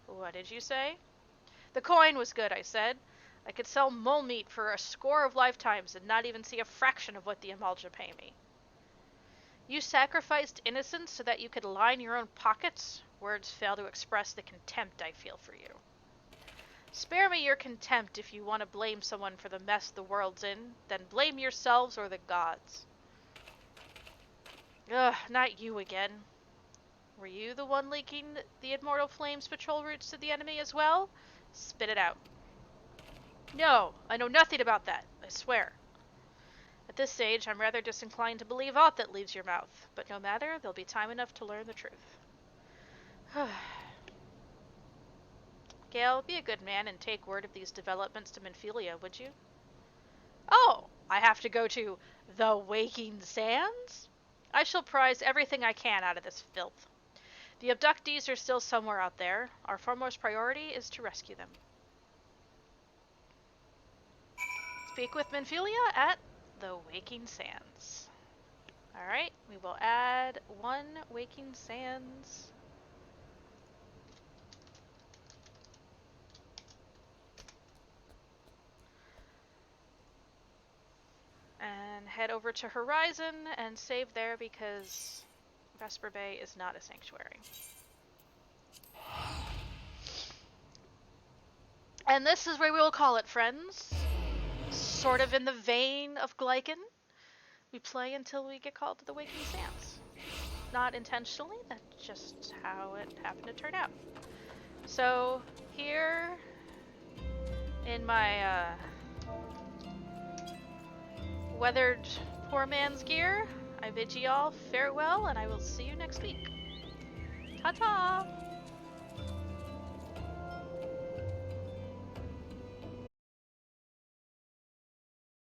What did you say? The coin was good, I said. I could sell mole meat for a score of lifetimes and not even see a fraction of what the Amalja pay me. You sacrificed innocence so that you could line your own pockets? Words fail to express the contempt I feel for you. Spare me your contempt if you want to blame someone for the mess the world's in, then blame yourselves or the gods. Ugh, not you again. Were you the one leaking the immortal flames patrol routes to the enemy as well? Spit it out. No, I know nothing about that, I swear. At this stage, I'm rather disinclined to believe aught that leaves your mouth, but no matter, there'll be time enough to learn the truth. Gale, be a good man and take word of these developments to Menphilia, would you? Oh, I have to go to the Waking Sands? I shall prize everything I can out of this filth. The abductees are still somewhere out there. Our foremost priority is to rescue them. Speak with Menphilia at the Waking Sands. Alright, we will add 1 Waking Sands. And head over to Horizon and save there because Vesper Bay is not a sanctuary. And this is where we will call it, friends. Sort of in the vein of Glycan. We play until we get called to the Waking Sands. Not intentionally, that's just how it happened to turn out. So, here in my weathered poor man's gear, I bid ye all farewell, and I will see you next week. Ta-ta!